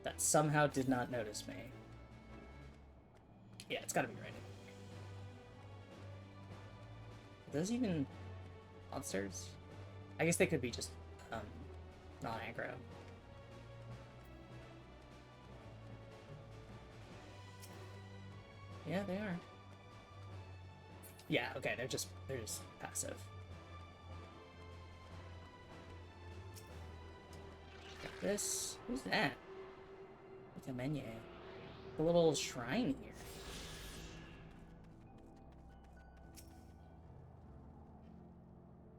That somehow did not notice me. Yeah, it's gotta be right. Are those even monsters? I guess they could be just, non-aggro. Yeah, they are. Yeah, okay, they're just passive. Got this. Who's that? It's a menu. A little shrine here.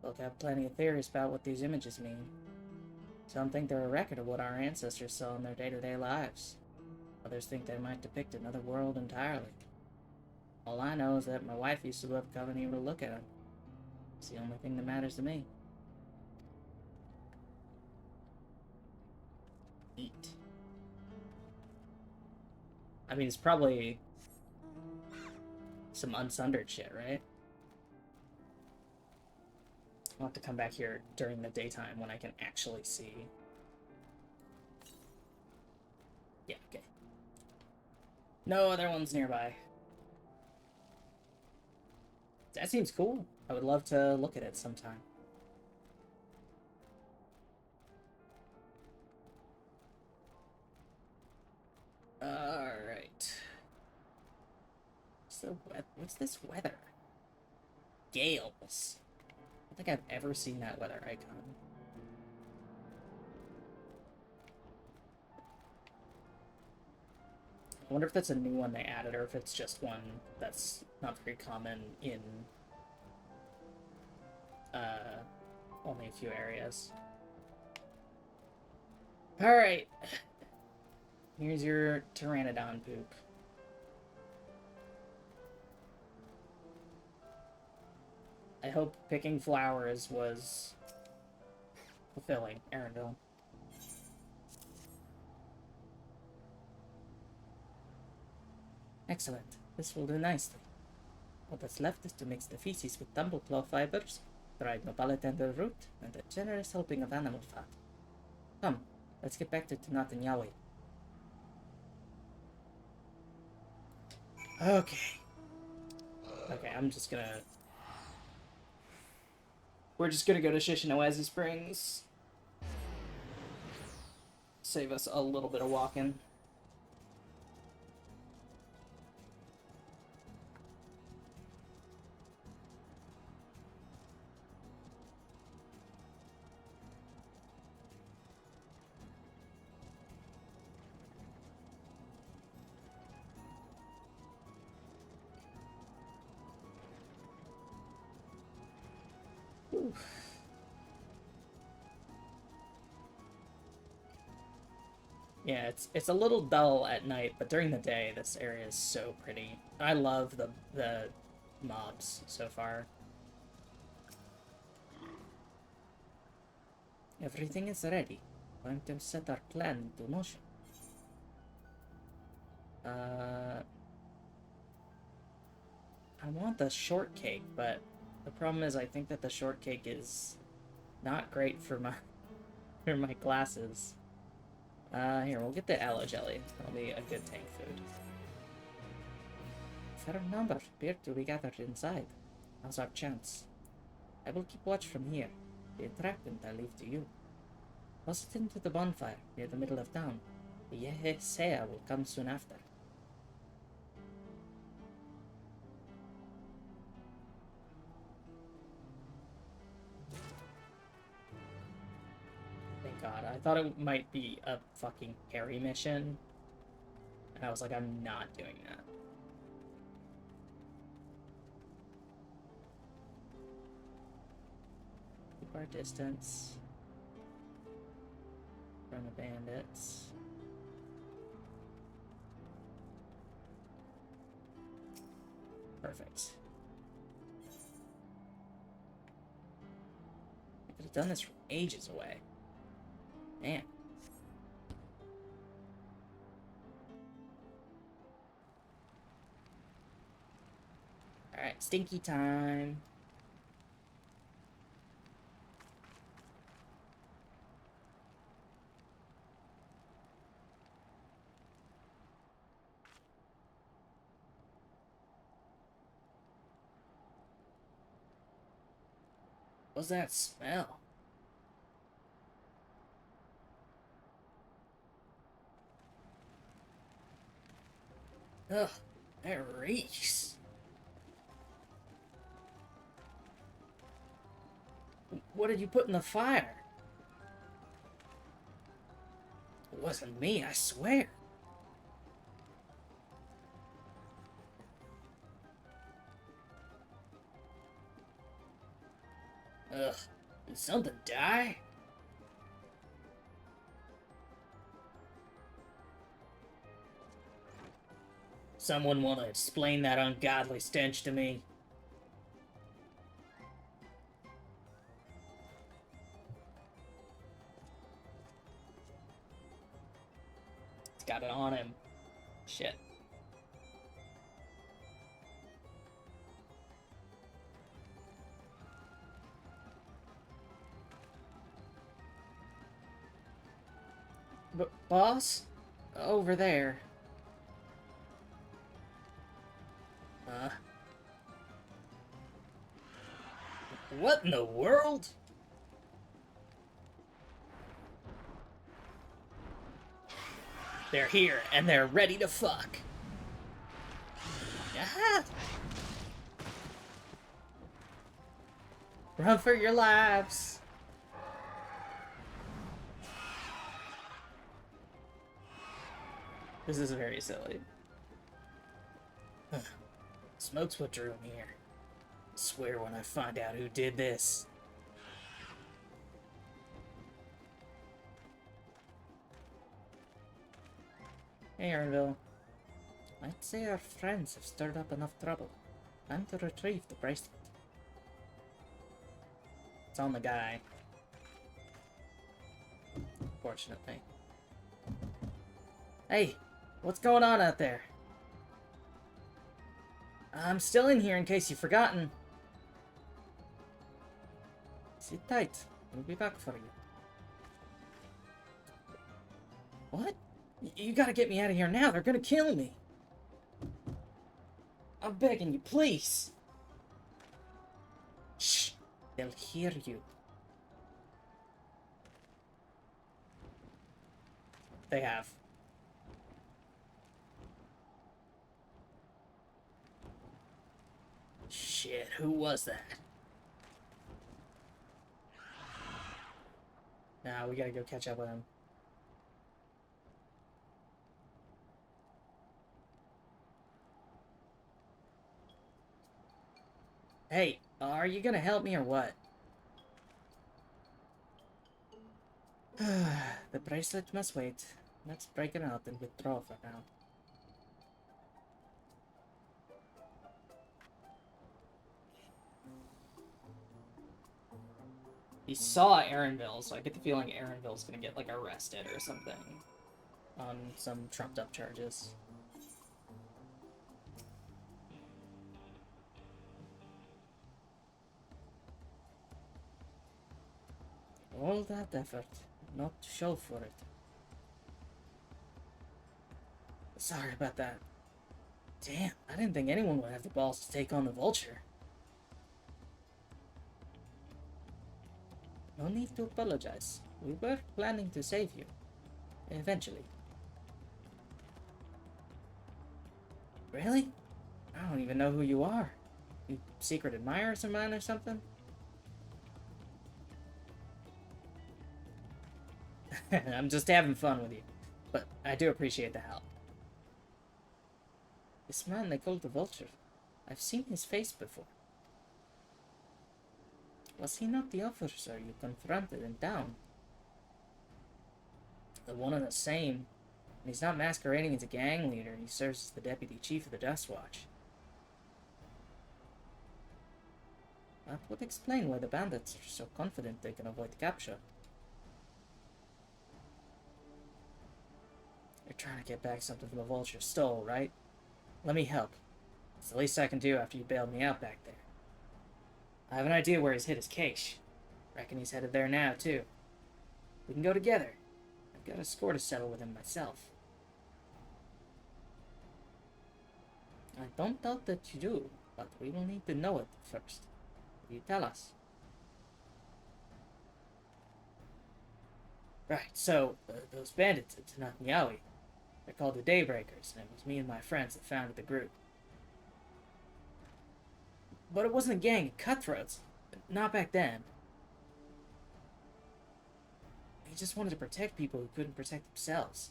Look, I have plenty of theories about what these images mean. Some think they're a record of what our ancestors saw in their day-to-day lives. Others think they might depict another world entirely. All I know is that my wife used to love coming here to look at them. It's the only thing that matters to me. Eat. I mean, it's probably some unsundered shit, right? I'll have to come back here during the daytime when I can actually see. Yeah, okay. No other ones nearby. That seems cool. I would love to look at it sometime. Alright. What's this weather? Gales. I don't think I've ever seen that weather icon. I wonder if that's a new one they added, or if it's just one that's not very common in only a few areas. Alright. Here's your Pteranodon poop. I hope picking flowers was fulfilling, Arendelle. Excellent. This will do nicely. What that's left is to mix the feces with tumbleclaw fibers, dried nopalotender root, and a generous helping of animal fat. Come, let's get back to Tanat and Yahweh. Okay. Okay, I'm just gonna... We're just gonna go to Shishinowazi Springs. Save us a little bit of walking. Yeah, it's a little dull at night, but during the day, this area is so pretty. I love the mobs so far. Everything is ready. Time to set our plan into motion. I want the shortcake, but the problem is I think that the shortcake is not great for my glasses. Here, we'll get the aloe jelly. That'll be a good tank food. Fair number appear to be gathered inside. Now's our chance. I will keep watch from here. The entrapment I leave to you. Toss it into the bonfire near the middle of town. The Yehesea will come soon after. Thank God. I thought it might be a fucking carry mission. And I was like, I'm not doing that. Keep our distance from the bandits. Perfect. I could have done this from ages away. Man. Alright, stinky time. What's that smell? Ugh, that reeks. What did you put in the fire? It wasn't me, I swear. Ugh, did something die? Someone want to explain that ungodly stench to me? It's got it on him. Shit. Boss? Over there. What in the world? They're here, and they're ready to fuck. Ah! Run for your lives. This is very silly. Smoke's what drew him here. I swear when I find out who did this. Hey, Ernville. I'd say our friends have stirred up enough trouble. Time to retrieve the bracelet. It's on the guy. Fortunately. Hey, what's going on out there? I'm still in here in case you've forgotten. Sit tight. We'll be back for you. What? You gotta get me out of here now. They're gonna kill me. I'm begging you, please. Shh. They'll hear you. They have. Shit, who was that? Nah, we gotta go catch up with him. Hey, are you gonna help me or what? The bracelet must wait. Let's break it out and withdraw for now. He saw Aaronville, so I get the feeling Aaronville's gonna get, like, arrested or something. On some trumped up charges. All that effort, not to show for it. Sorry about that. Damn, I didn't think anyone would have the balls to take on the Vulture. No need to apologize. We were planning to save you. Eventually. Really? I don't even know who you are. You secret admirers of mine or something? I'm just having fun with you. But I do appreciate the help. This man they call the Vulture. I've seen his face before. Was he not the officer you confronted in town? The one and the same. And he's not masquerading as a gang leader. He serves as the deputy chief of the Dust Watch. That would explain why the bandits are so confident they can avoid capture. You're trying to get back something from the Vulture stole, right? Let me help. It's the least I can do after you bailed me out back there. I have an idea where he's hid his cache. Reckon he's headed there now, too. We can go together. I've got a score to settle with him myself. I don't doubt that you do, but we will need to know it first. Will you tell us? Right, so, those bandits at Tanakmiawi, they're called the Daybreakers, and it was me and my friends that founded the group. But it wasn't a gang of cutthroats. Not back then. They just wanted to protect people who couldn't protect themselves.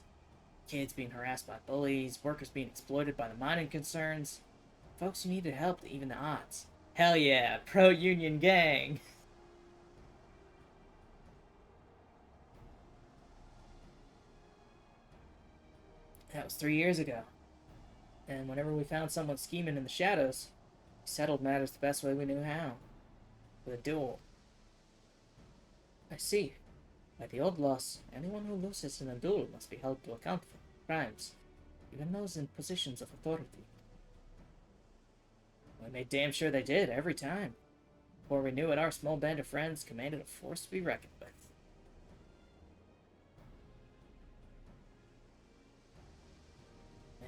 Kids being harassed by bullies, workers being exploited by the mining concerns, folks who needed help to even the odds. Hell yeah, pro-union gang! That was 3 years ago. And whenever we found someone scheming in the shadows, we settled matters the best way we knew how. With a duel. I see. By the old laws, anyone who loses in a duel must be held to account for crimes, even those in positions of authority. We made damn sure they did, every time. Before we knew it, our small band of friends commanded a force to be reckoned with.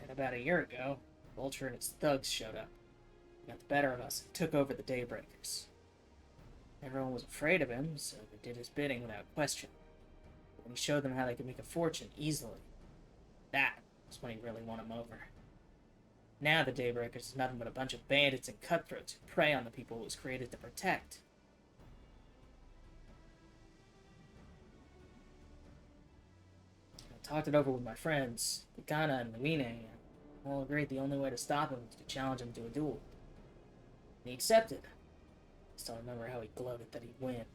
And about a year ago, Vulture and his thugs showed up. Got the better of us and took over the Daybreakers. Everyone was afraid of him, so they did his bidding without question. When he showed them how they could make a fortune easily, that was when he really won them over. Now the Daybreakers is nothing but a bunch of bandits and cutthroats who prey on the people it was created to protect. I talked it over with my friends, Picana and Luine, and all agreed the only way to stop him was to challenge him to a duel. And he accepted. I still remember how he gloated that he'd win.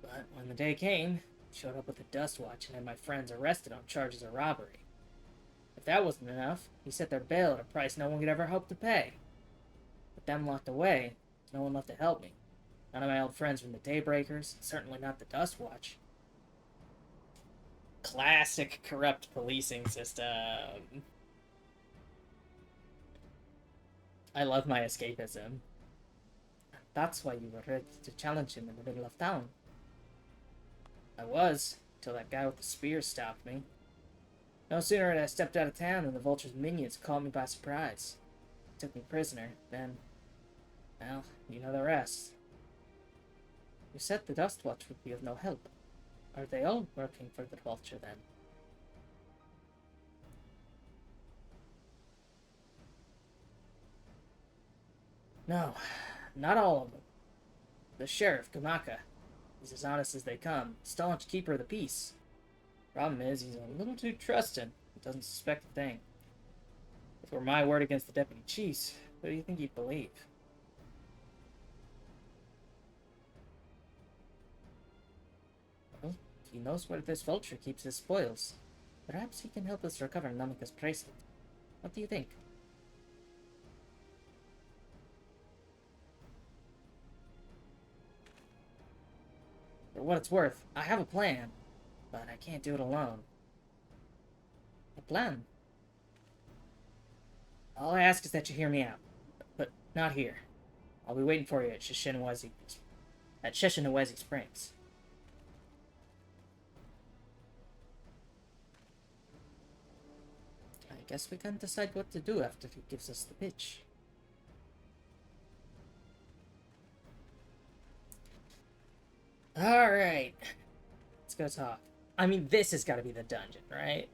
But when the day came, he showed up with the Dust Watch and had my friends arrested on charges of robbery. If that wasn't enough, he set their bail at a price no one could ever hope to pay. With them locked away, there's no one left to help me. None of my old friends from the Daybreakers, and certainly not the Dust Watch. Classic corrupt policing system. I love my escapism. That's why you were ready to challenge him in the middle of town. I was, till that guy with the spear stopped me. No sooner had I stepped out of town than the Vulture's minions caught me by surprise. took me prisoner, then... well, you know the rest. You said the Dust Watch would be of no help. Are they all working for the Vulture, then? No, not all of them. The Sheriff, Kamaka, is as honest as they come, staunch keeper of the peace. Problem is, he's a little too trusting. He doesn't suspect a thing. If it were my word against the deputy chief's, who do you think he'd believe? Well, he knows where this vulture keeps his spoils. Perhaps he can help us recover Namika's bracelet. What do you think? For what it's worth, I have a plan, but I can't do it alone. A plan? All I ask is that you hear me out, but not here. I'll be waiting for you at Shishinawezi Springs. I guess we can decide what to do after he gives us the pitch. Alright. Let's go talk. I mean, this has got to be the dungeon, right?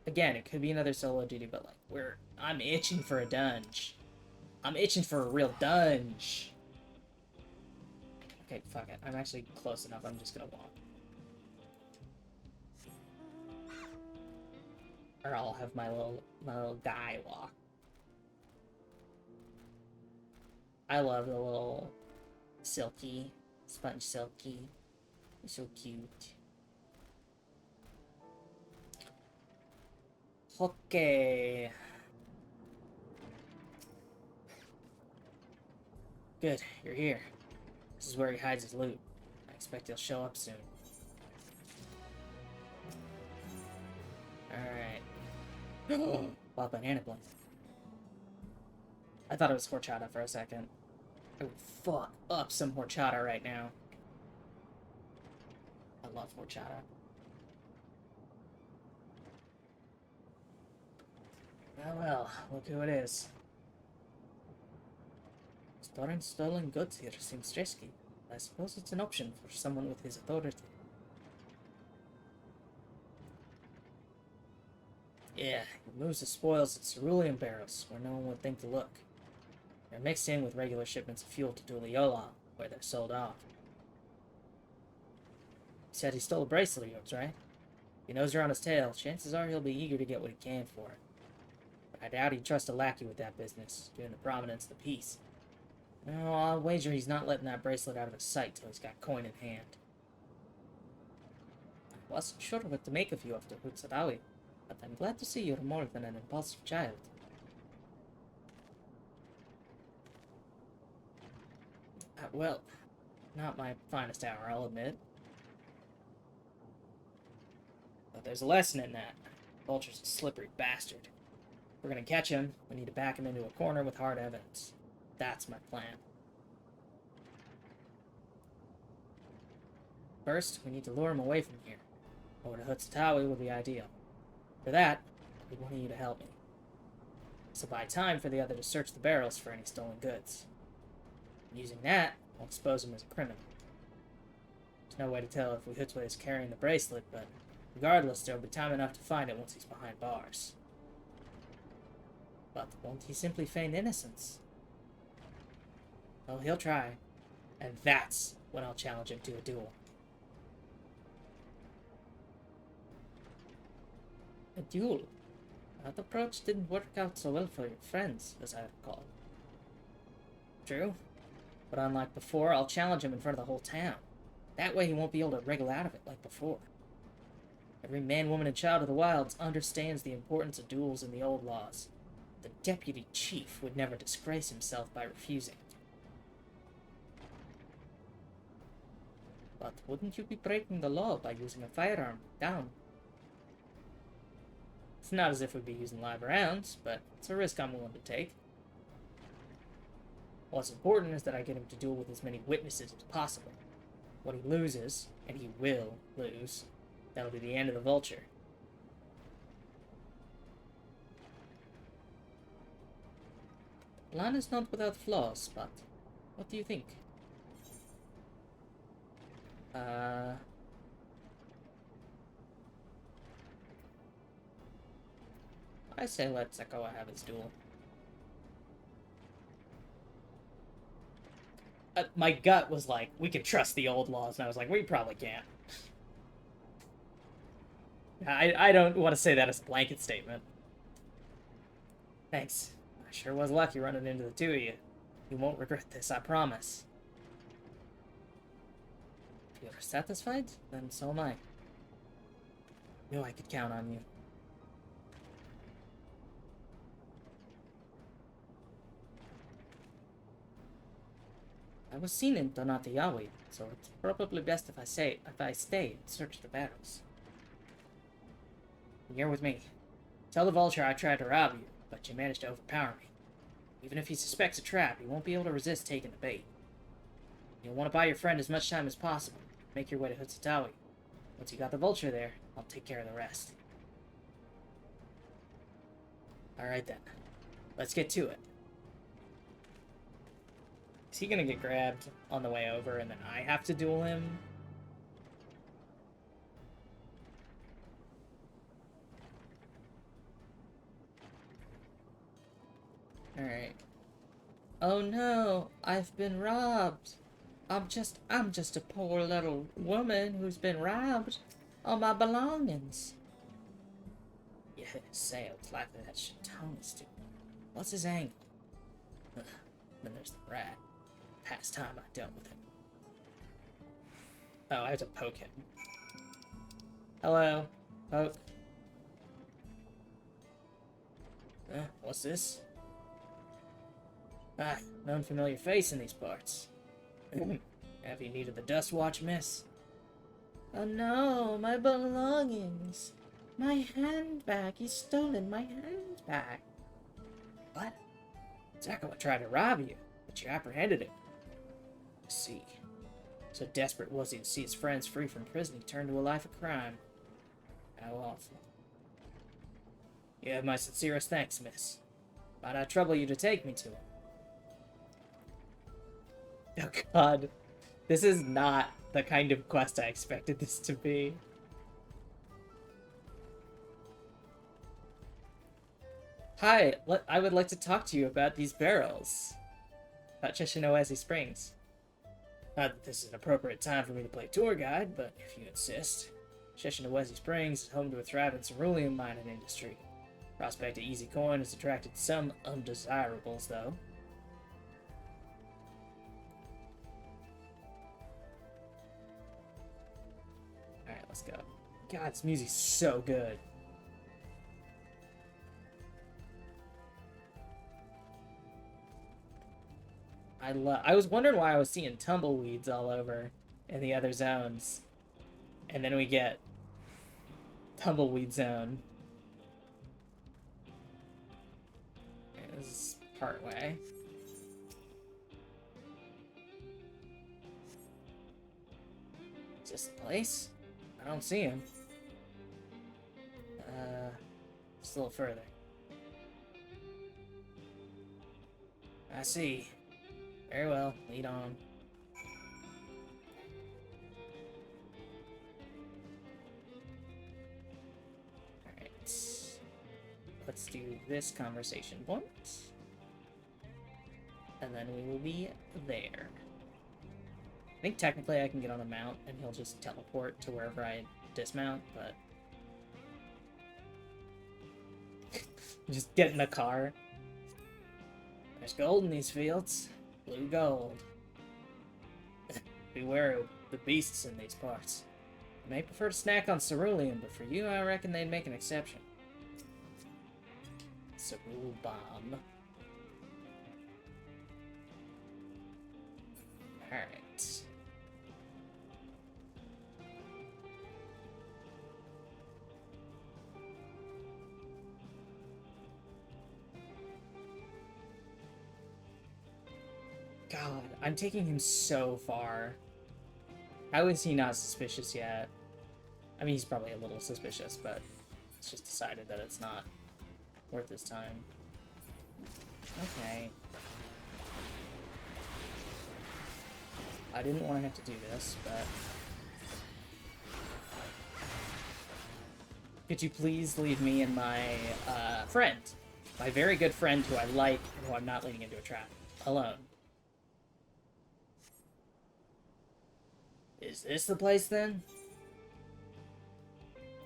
Again, it could be another solo duty, but like, I'm itching for a dunge. I'm itching for a real dunge. Okay, fuck it. I'm actually close enough. I'm just gonna walk. Or I'll have my little guy walk. I love the little Silky, sponge Silky. He's so cute. Okay. Good, you're here. This is where he hides his loot. I expect he'll show up soon. Alright. Wild banana blend. I thought it was horchata for a second. I would fuck up some horchata right now. I love horchata. Oh well, look who it is. Storing stolen goods here seems risky. I suppose it's an option for someone with his authority. Yeah, he moves the spoils in cerulean barrels where no one would think to look. They're mixed in with regular shipments of fuel to Tural, where they're sold off. He said he stole a bracelet of yours, right? If he knows you're on his tail, chances are he'll be eager to get what he can for it. But I doubt he'd trust a lackey with that business, given the prominence of the piece. No, I'll wager he's not letting that bracelet out of his sight till he's got coin in hand. I wasn't sure what to make of you after Hutsadawi, but I'm glad to see you're more than an impulsive child. Well, not my finest hour, I'll admit. But there's a lesson in that. Vulture's a slippery bastard. If we're gonna catch him, we need to back him into a corner with hard evidence. That's my plan. First, we need to lure him away from here. Over to Hutsatawi would be ideal. For that, I want you to help me. So buy time for the other to search the barrels for any stolen goods. Using that, I'll expose him as a criminal. There's no way to tell if Hutswe is carrying the bracelet, but regardless, there'll be time enough to find it once he's behind bars. But won't he simply feign innocence? Well, he'll try, and that's when I'll challenge him to a duel. A duel? That approach didn't work out so well for your friends, as I recall. True. But unlike before, I'll challenge him in front of the whole town. That way he won't be able to wriggle out of it like before. Every man, woman, and child of the wilds understands the importance of duels in the old laws. The deputy chief would never disgrace himself by refusing. But wouldn't you be breaking the law by using a firearm down? It's not as if we'd be using live rounds, but it's a risk I'm willing to take. What's important is that I get him to duel with as many witnesses as possible. What he loses, and he will lose, that'll be the end of the Vulture. plan is not without flaws, but what do you think? I say let Zeko have his duel. My gut was like, we can trust the old laws, and I was like, we probably can't. I don't want to say that as a blanket statement. Thanks. I sure was lucky running into the two of you. You won't regret this, I promise. If you're satisfied, then so am I. Knew I could count on you. I was seen in Donatiyawi, so it's probably best if I stay and search the barrels. You're with me. Tell the vulture I tried to rob you, but you managed to overpower me. Even if he suspects a trap, he won't be able to resist taking the bait. You'll want to buy your friend as much time as possible. Make your way to Hutsutawi. Once you got the vulture there, I'll take care of the rest. Alright then. Let's get to it. Is he gonna get grabbed on the way over and then I have to duel him? Alright. Oh no, I've been robbed. I'm just a poor little woman who's been robbed. All my belongings. Yeah, sales like that Shitonis do. What's his angle? Then there's the rat. Past time I dealt with him. Oh, I have to poke him. Hello. Poke. What's this? Ah, an unfamiliar face in these parts. Have you needed the dust watch, miss? Oh no, my belongings. My handbag. He's stolen my handbag. What? Zeko tried to rob you, but you apprehended him. I see. So desperate was he to see his friends free from prison, he turned to a life of crime. How awful. You have my sincerest thanks, miss. Might I trouble you to take me to him? Oh god. This is not the kind of quest I expected this to be. Hi, I would like to talk to you about these barrels. About Cheshinoezi Springs. Not that this is an appropriate time for me to play tour guide, but if you insist. Cheshinoezi Springs is home to a thriving cerulean mining industry. Prospect of easy coin has attracted some undesirables, though. Alright, let's go. God, this music's so good. I was wondering why I was seeing tumbleweeds all over in the other zones. And then we get Tumbleweed Zone. This is part way. Is this the place? I don't see him. Just a little further. I see. Very well, lead on. Alright. Let's do this conversation once. And then we will be there. I think technically I can get on a mount and he'll just teleport to wherever I dismount, but... just get in a car. There's gold in these fields. Blue gold. Beware of the beasts in these parts. I may prefer to snack on cerulean, but for you, I reckon they'd make an exception. Cerule bomb. Alright. God, I'm taking him so far. How is he not suspicious yet? I mean, he's probably a little suspicious, but it's just decided that it's not worth his time. Okay. I didn't want to have to do this, but... Could you please leave me and my friend, my very good friend who I like and who I'm not leading into a trap, alone? Is this the place then?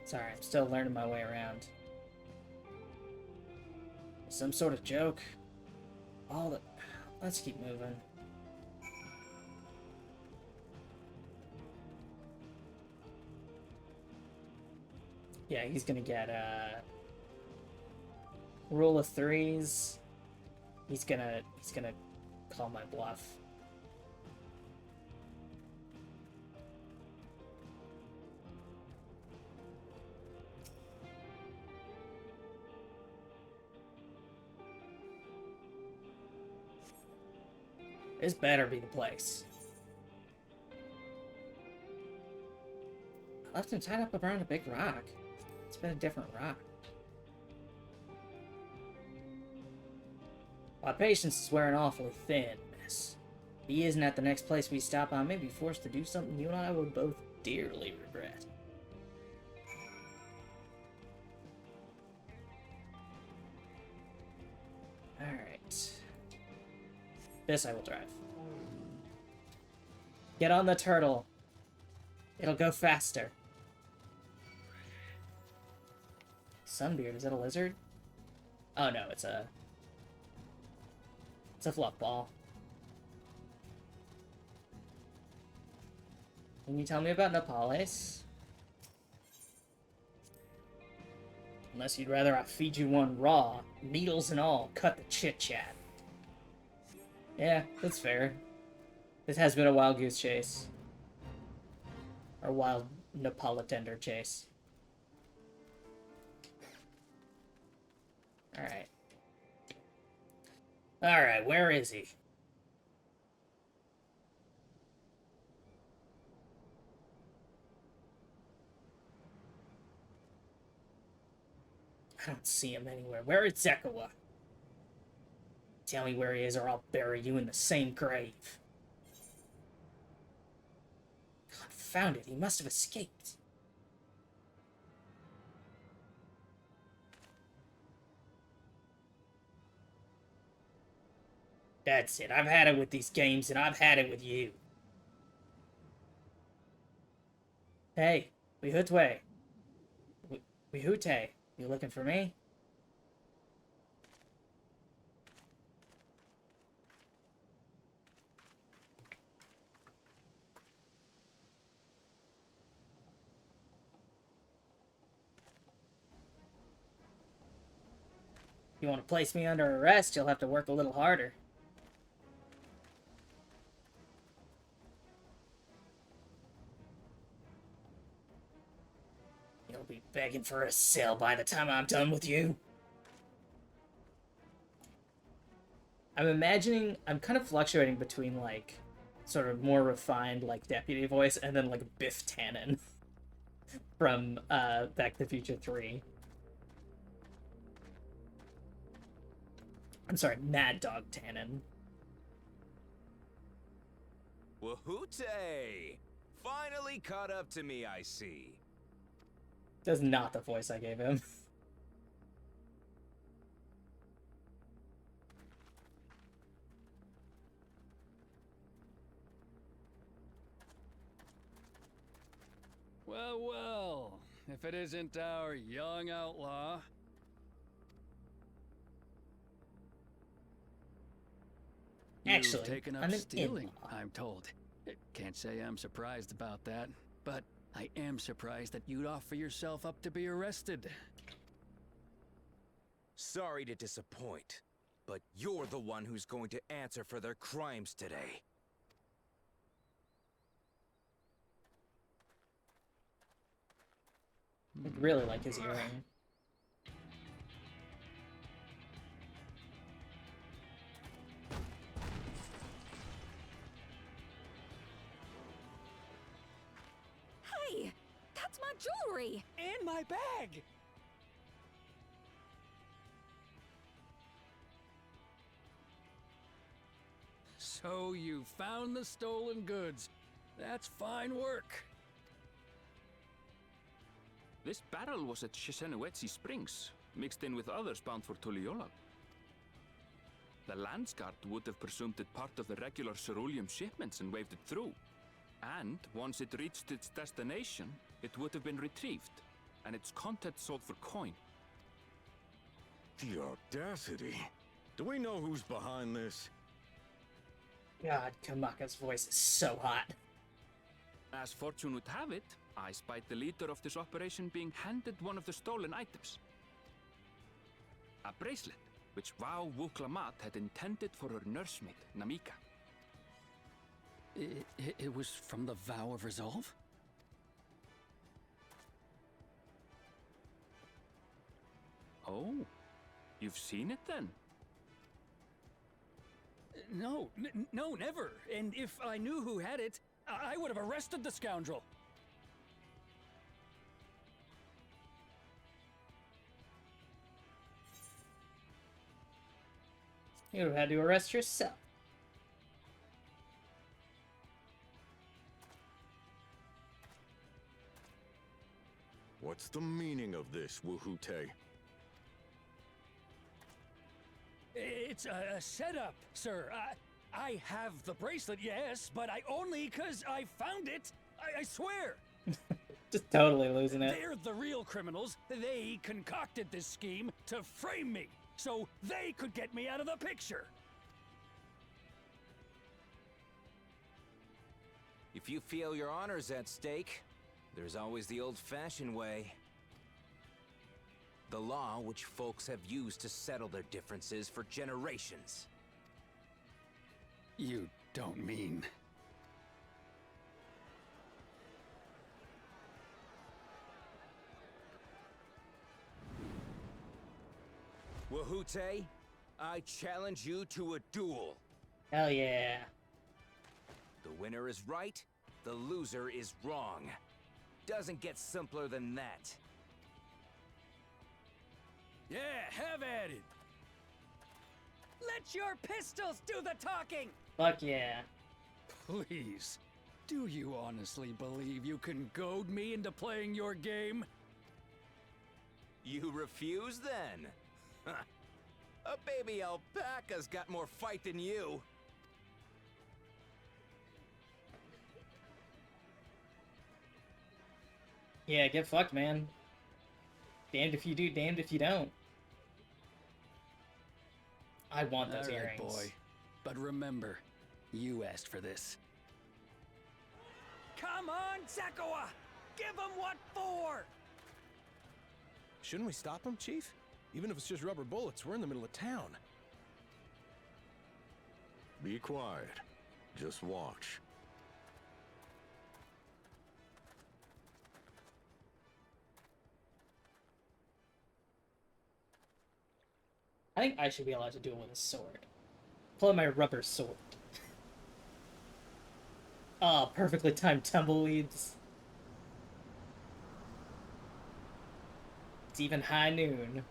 Sorry, I'm still learning my way around. Some sort of joke? All the... Let's keep moving. Yeah, he's gonna get, rule of threes. He's gonna call my bluff. This better be the place. I left him tied up around a big rock. It's been a different rock. My patience is wearing awfully thin, miss. If he isn't at the next place we stop, I may be forced to do something you and I would both dearly regret. Alright. This I will drive. Get on the turtle. It'll go faster. Sunbeard, is that a lizard? Oh no, it's a fluff ball. Can you tell me about Nepales? Unless you'd rather I feed you one raw, needles and all, cut the chit-chat. Yeah, that's fair. This has been a wild goose chase. Or wild Neapolitaner chase. Alright. Alright, where is he? I don't see him anywhere. Where is Zekawa? Tell me where he is or I'll bury you in the same grave. Confound it, he must have escaped. That's it, I've had it with these games and I've had it with you. Hey, Wihutwe. Wihute, you looking for me? You want to place me under arrest, you'll have to work a little harder. You'll be begging for a cell by the time I'm done with you. I'm kind of fluctuating between, like, sort of more refined, like, deputy voice and then, like, Biff Tannen from, Back to the Future 3. I'm sorry, Mad Dog Tannen. Wahoote! Finally caught up to me, I see. That's not the voice I gave him. Well, well, if it isn't our young outlaw. Actually, You've taken up I'm an stealing, in-law. I'm told. Can't say I'm surprised about that, but I am surprised that you'd offer yourself up to be arrested. Sorry to disappoint, but you're the one who's going to answer for their crimes today. I really like his earring. Hey, that's my jewelry! And my bag! So you found the stolen goods. That's fine work. This barrel was at Shisenuetsi Springs, mixed in with others bound for Tuliyola. The Landsguard would have presumed it part of the regular ceruleum shipments and waved it through. And once it reached its destination, it would have been retrieved, and its contents sold for coin. The audacity. Do we know who's behind this? God, Kamaka's voice is so hot. As fortune would have it, I spied the leader of this operation being handed one of the stolen items. A bracelet, which Vau Wuklamat had intended for her nursemaid, Namika. It was from the Vow of Resolve? Oh, you've seen it then? No, no, never. And if I knew who had it, I would have arrested the scoundrel. You would have had to arrest yourself. What's the meaning of this, Wuhute? It's a setup, sir. I have the bracelet, yes, but I only 'cause I found it. I swear. Just totally losing it. They're the real criminals. They concocted this scheme to frame me, so they could get me out of the picture. If you feel your honor's at stake, there's always the old-fashioned way. The law which folks have used to settle their differences for generations. You don't mean... Wuhute, I challenge you to a duel. Hell yeah. The winner is right, the loser is wrong. Doesn't get simpler than that. Yeah, have at it. Let your pistols do the talking! Fuck yeah. Please, do you honestly believe you can goad me into playing your game? You refuse then? A baby alpaca's got more fight than you. Yeah, get fucked, man. Damned if you do, damned if you don't. I want those All right, earrings. boy. But remember, you asked for this. Come on, Zakawa! Give him what for! Shouldn't we stop him, Chief? Even if it's just rubber bullets, we're in the middle of town. Be quiet. Just watch. I think I should be allowed to duel with a sword. Pull out my rubber sword. Oh, perfectly timed tumbleweeds. It's even high noon.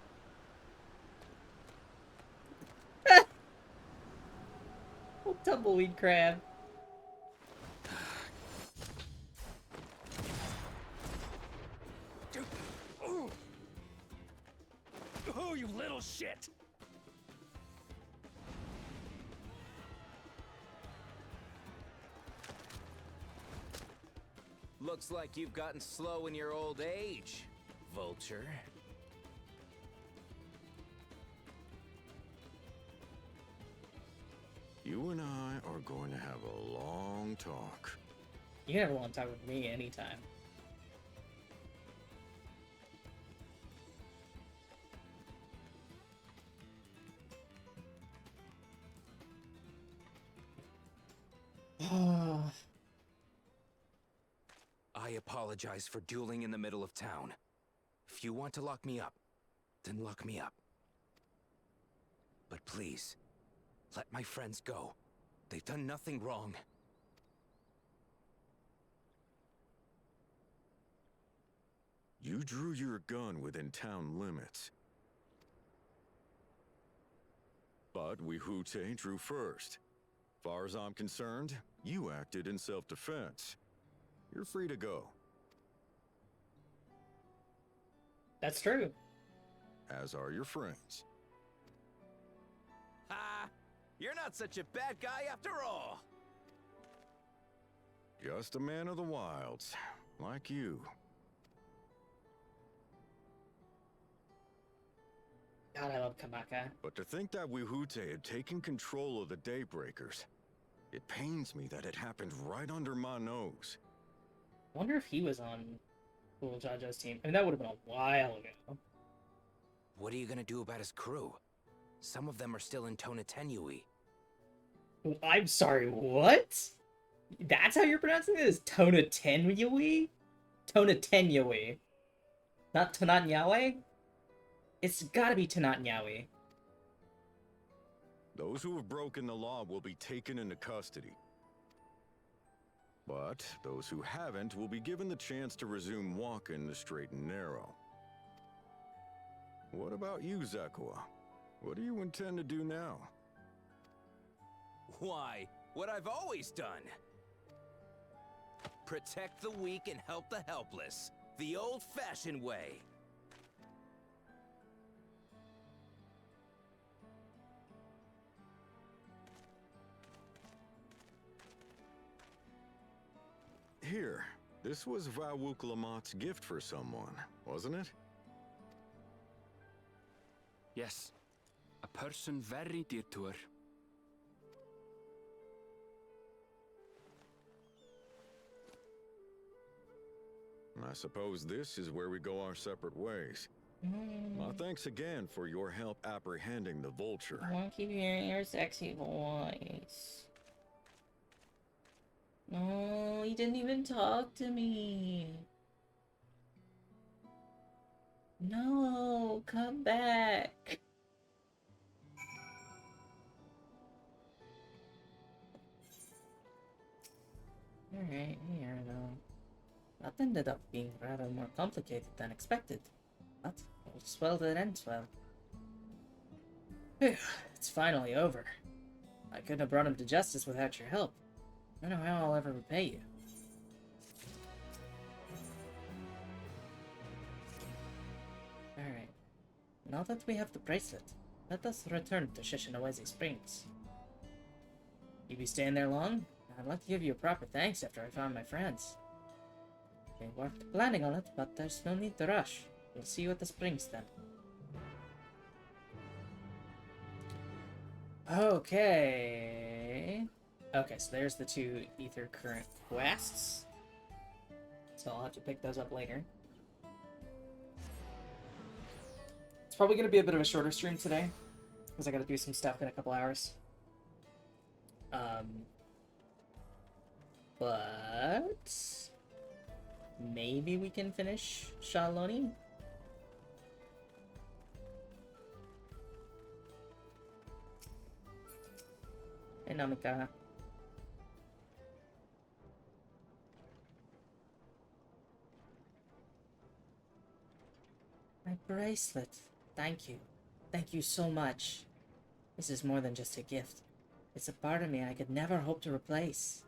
Oh, tumbleweed crab. Oh, you little shit! Looks like you've gotten slow in your old age, Vulture. You and I are going to have a long talk. You can have a long talk with me anytime. I apologize for dueling in the middle of town. If you want to lock me up, then lock me up. But please, let my friends go. They've done nothing wrong. You drew your gun within town limits. But Wuhute drew first. Far as I'm concerned, you acted in self-defense. You're free to go. That's true. As are your friends. Ha! You're not such a bad guy after all! Just a man of the wilds, like you. God, I love Kamaka. But to think that Wihute had taken control of the Daybreakers, it pains me that it happened right under my nose. I wonder if he was on Cool Jajo's team. I mean, that would have been a while ago. What are you gonna do about his crew? Some of them are still in Tonatenui. I'm sorry, what? That's how you're pronouncing it? Is Tonatenui? Tonatenui. Not Tonatnyawe? It's gotta be Tonatnyawe. Those who have broken the law will be taken into custody. But those who haven't will be given the chance to resume walking the straight and narrow. What about you, Zekua? What do you intend to do now? Why, what I've always done. Protect the weak and help the helpless. The old-fashioned way. Here, this was Vawuklamat's gift for someone, wasn't it? Yes, a person very dear to her. I suppose this is where we go our separate ways. My thanks again for your help apprehending the vulture. I want to keep hearing your sexy voice. No, he didn't even talk to me. No, come back. Alright, here though. That ended up being rather more complicated than expected. But all's well that ends well. Phew, it's finally over. I couldn't have brought him to justice without your help. I don't know how I'll ever repay you. Alright. Now that we have the bracelet, let us return to Shishinawezi Springs. You be staying there long? I'd like to give you a proper thanks after I found my friends. We weren't planning on it, but there's no need to rush. We'll see you at the springs then. Okay. Okay, so there's the two Ether Current quests. So I'll have to pick those up later. It's probably going to be a bit of a shorter stream today, because I got to do some stuff in a couple hours. But maybe we can finish Shaloni. Hey, Namika. My bracelet. Thank you. Thank you so much. This is more than just a gift. It's a part of me I could never hope to replace.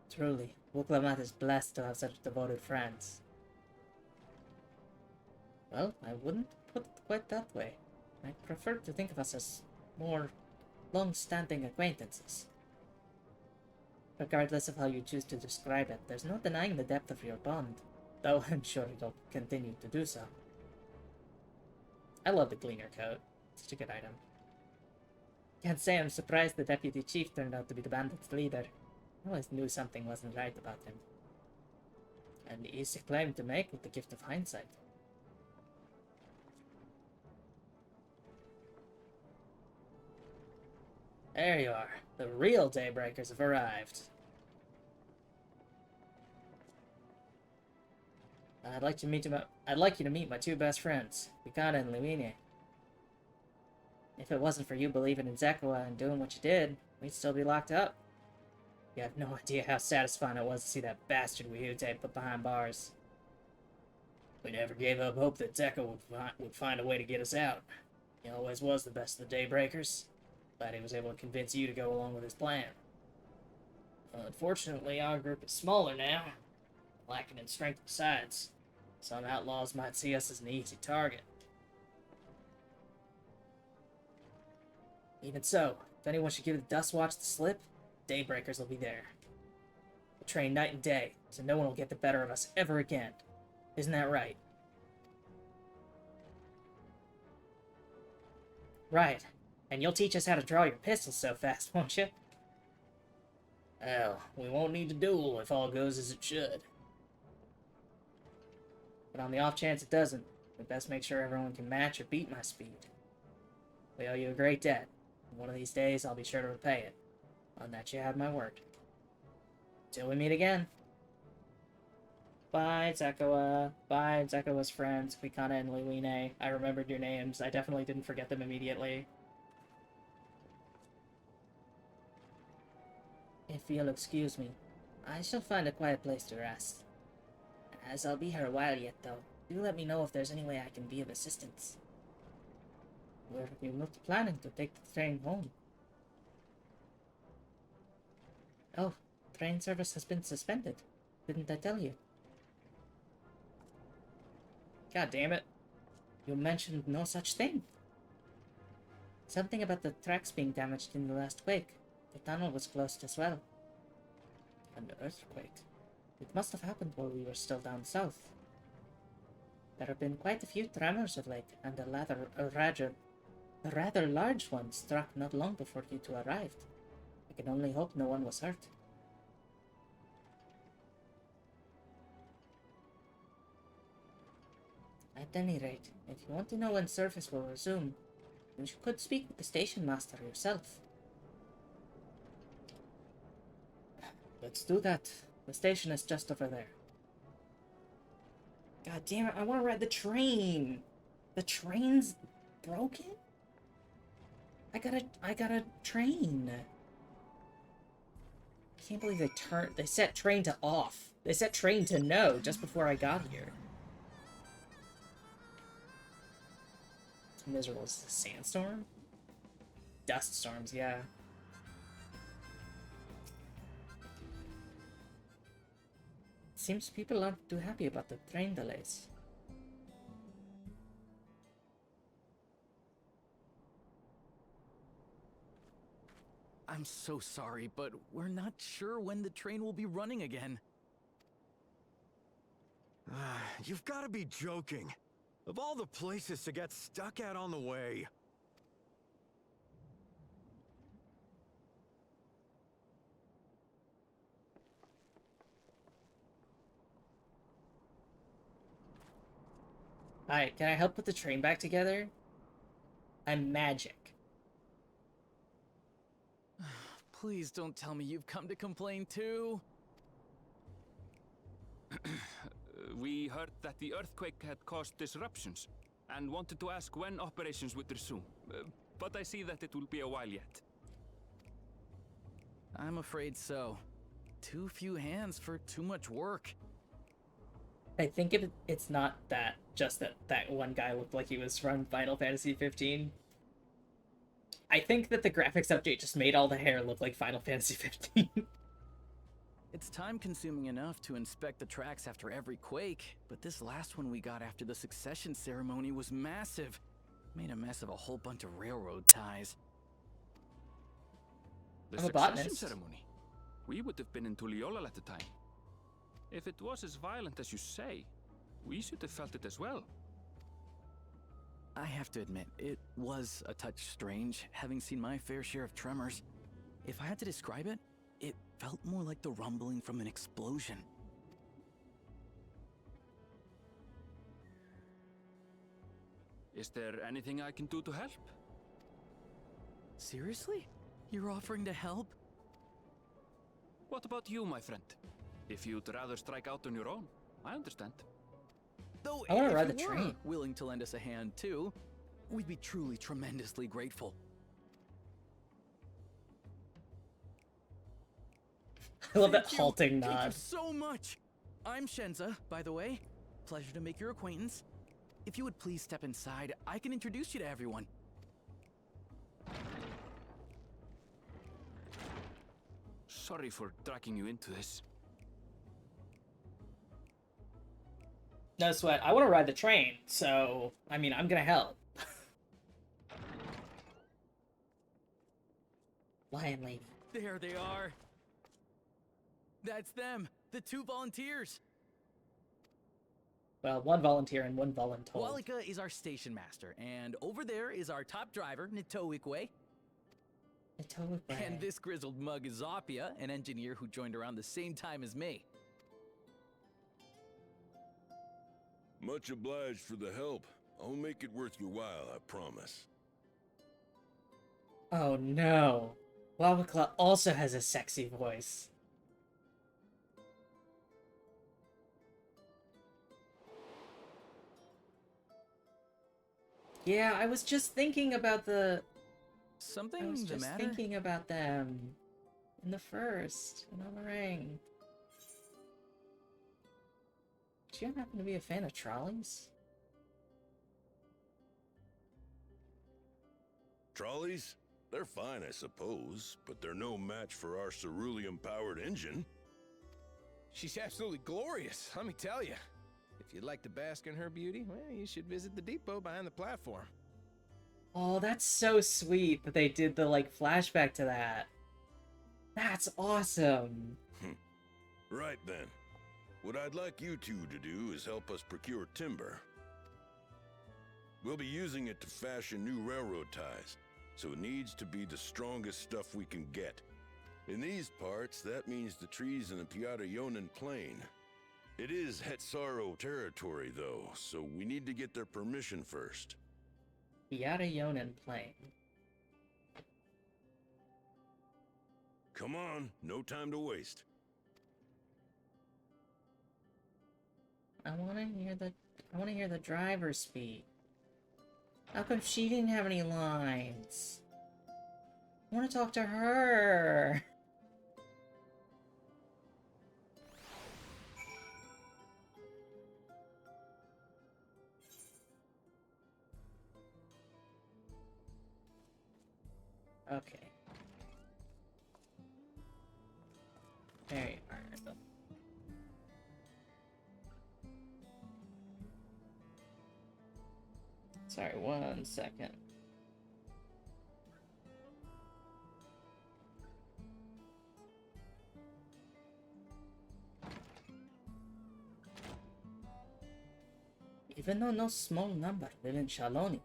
Truly, Wuklamat is blessed to have such devoted friends. Well, I wouldn't put it quite that way. I prefer to think of us as more long-standing acquaintances. Regardless of how you choose to describe it, there's no denying the depth of your bond, though I'm sure it'll continue to do so. I love the Gleaner coat. It's such a good item. Can't say I'm surprised the deputy chief turned out to be the bandit's leader. I always knew something wasn't right about him. An easy claim to make with the gift of hindsight. There you are. The real Daybreakers have arrived. I'd like you to meet my two best friends, Bikana and Luine. If it wasn't for you believing in Zekua and doing what you did, we'd still be locked up. You have no idea how satisfying it was to see that bastard Wihute put behind bars. We never gave up hope that Zekua would find a way to get us out. He always was the best of the Daybreakers. Glad he was able to convince you to go along with his plan. Unfortunately, our group is smaller now, lacking in strength besides. Some outlaws might see us as an easy target. Even so, if anyone should give the Dust Watch the slip, Daybreakers will be there. We'll train night and day, so no one will get the better of us ever again. Isn't that right? Right. And you'll teach us how to draw your pistols so fast, won't you? Well, we won't need to duel if all goes as it should. But on the off chance it doesn't, we best make sure everyone can match or beat my speed. We owe you a great debt. One of these days, I'll be sure to repay it. On that you have my word. Till we meet again. Bye, Zekawa. Bye, Zekawa's friends, Quikana and Liwine. I remembered your names. I definitely didn't forget them immediately. If you'll excuse me, I shall find a quiet place to rest. As I'll be here a while yet, though, do let me know if there's any way I can be of assistance. Were you not planning to take the train home? Oh, train service has been suspended. Didn't I tell you? God damn it. You mentioned no such thing. Something about the tracks being damaged in the last quake. The tunnel was closed as well. An earthquake. It must have happened while we were still down south. There have been quite a few tremors of late, and a rather large one struck not long before you two arrived. I can only hope no one was hurt. At any rate, if you want to know when service will resume, you could speak with the station master yourself. Let's do that. The station is just over there. God damn it, I want to ride the train! The train's broken? I got a train. I can't believe they set train to off. They set train to no just before I got here. It's miserable. Is this a sandstorm? Dust storms, yeah. Seems people aren't too happy about the train delays. I'm so sorry, but we're not sure when the train will be running again. You've got to be joking. Of all the places to get stuck at on the way. Alright, can I help put the train back together? I'm magic. Please don't tell me you've come to complain too. We heard that the earthquake had caused disruptions, and wanted to ask when operations would resume. But I see that it will be a while yet. I'm afraid so. Too few hands for too much work. I think it's not that, just that one guy looked like he was from Final Fantasy 15. I think that the graphics update just made all the hair look like Final Fantasy 15. It's time-consuming enough to inspect the tracks after every quake, but this last one we got after the succession ceremony was massive. Made a mess of a whole bunch of railroad ties. The I'm a succession botanist. ceremony? We would have been in Tuliolal at the time. If it was as violent as you say, we should have felt it as well. I have to admit, it was a touch strange, having seen my fair share of tremors. If I had to describe it, it felt more like the rumbling from an explosion. Is there anything I can do to help? Seriously? You're offering to help? What about you, my friend? If you'd rather strike out on your own, I understand. Though I wanna if ride you the were train. willing to lend us a hand too, we'd be truly tremendously grateful. I love that Thank you. halting Thank you nod. so much. I'm Shenza, by the way. Pleasure to make your acquaintance. If you would please step inside, I can introduce you to everyone. Sorry for dragging you into this. No sweat. I want to ride the train, so, I mean, I'm gonna help. Lion Lady. There they are. That's them, the 2 volunteers. Well, 1 volunteer and 1 voluntold. Walika is our station master, and over there is our top driver, Nitoikwe. And this grizzled mug is Zoppia, an engineer who joined around the same time as me. Much obliged for the help. I'll make it worth your while, I promise. Oh no. Wawakla also has a sexy voice. Yeah, I was just thinking about Something I was the just matter? thinking about them in the first and on the ring. Do you happen to be a fan of trolleys? Trolleys? They're fine, I suppose, but they're no match for our cerulean-powered engine. She's absolutely glorious, let me tell you. If you'd like to bask in her beauty, well, you should visit the depot behind the platform. Oh, that's so sweet that they did the, like, flashback to that. That's awesome. Right then. What I'd like you two to do is help us procure timber. We'll be using it to fashion new railroad ties, so it needs to be the strongest stuff we can get. In these parts, that means the trees in the Piata-Yonan Plain. It is Hetsaro territory, though, so we need to get their permission first. Piata-Yonan Plain. Come on, no time to waste. I want to hear the driver speak. How come she didn't have any lines? I want to talk to her. Okay. There you are. Sorry, 1 second. Even though no small number live in Shaloni,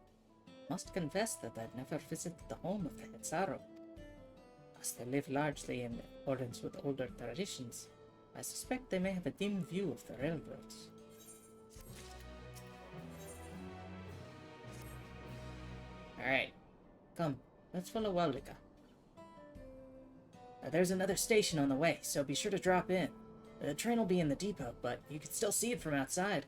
must confess that I've never visited the home of the Hetsaro. As they live largely in accordance with older traditions, I suspect they may have a dim view of the railroads. Alright, come, let's follow Walika. There's another station on the way, so be sure to drop in. The train will be in the depot, but you can still see it from outside.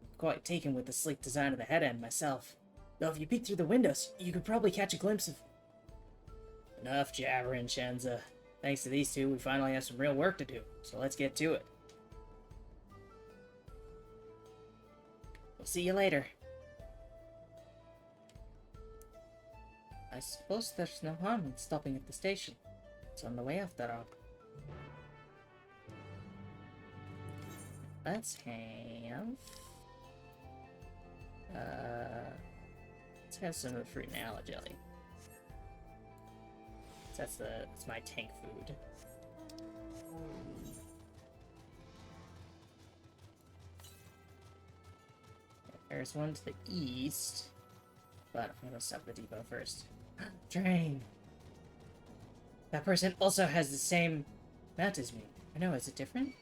I'm quite taken with the sleek design of the head end myself. Though if you peek through the windows, you could probably catch a glimpse of... Enough jabbering, Shenza. Thanks to these two, we finally have some real work to do, so let's get to it. We'll see you later. I suppose there's no harm in stopping at the station. It's on the way after all. Let's have some of the fruit and aloe jelly. That's my tank food. There's one to the east, but I'm gonna stop at the depot first. Train! That person also has the same mount as me. I know, is it different?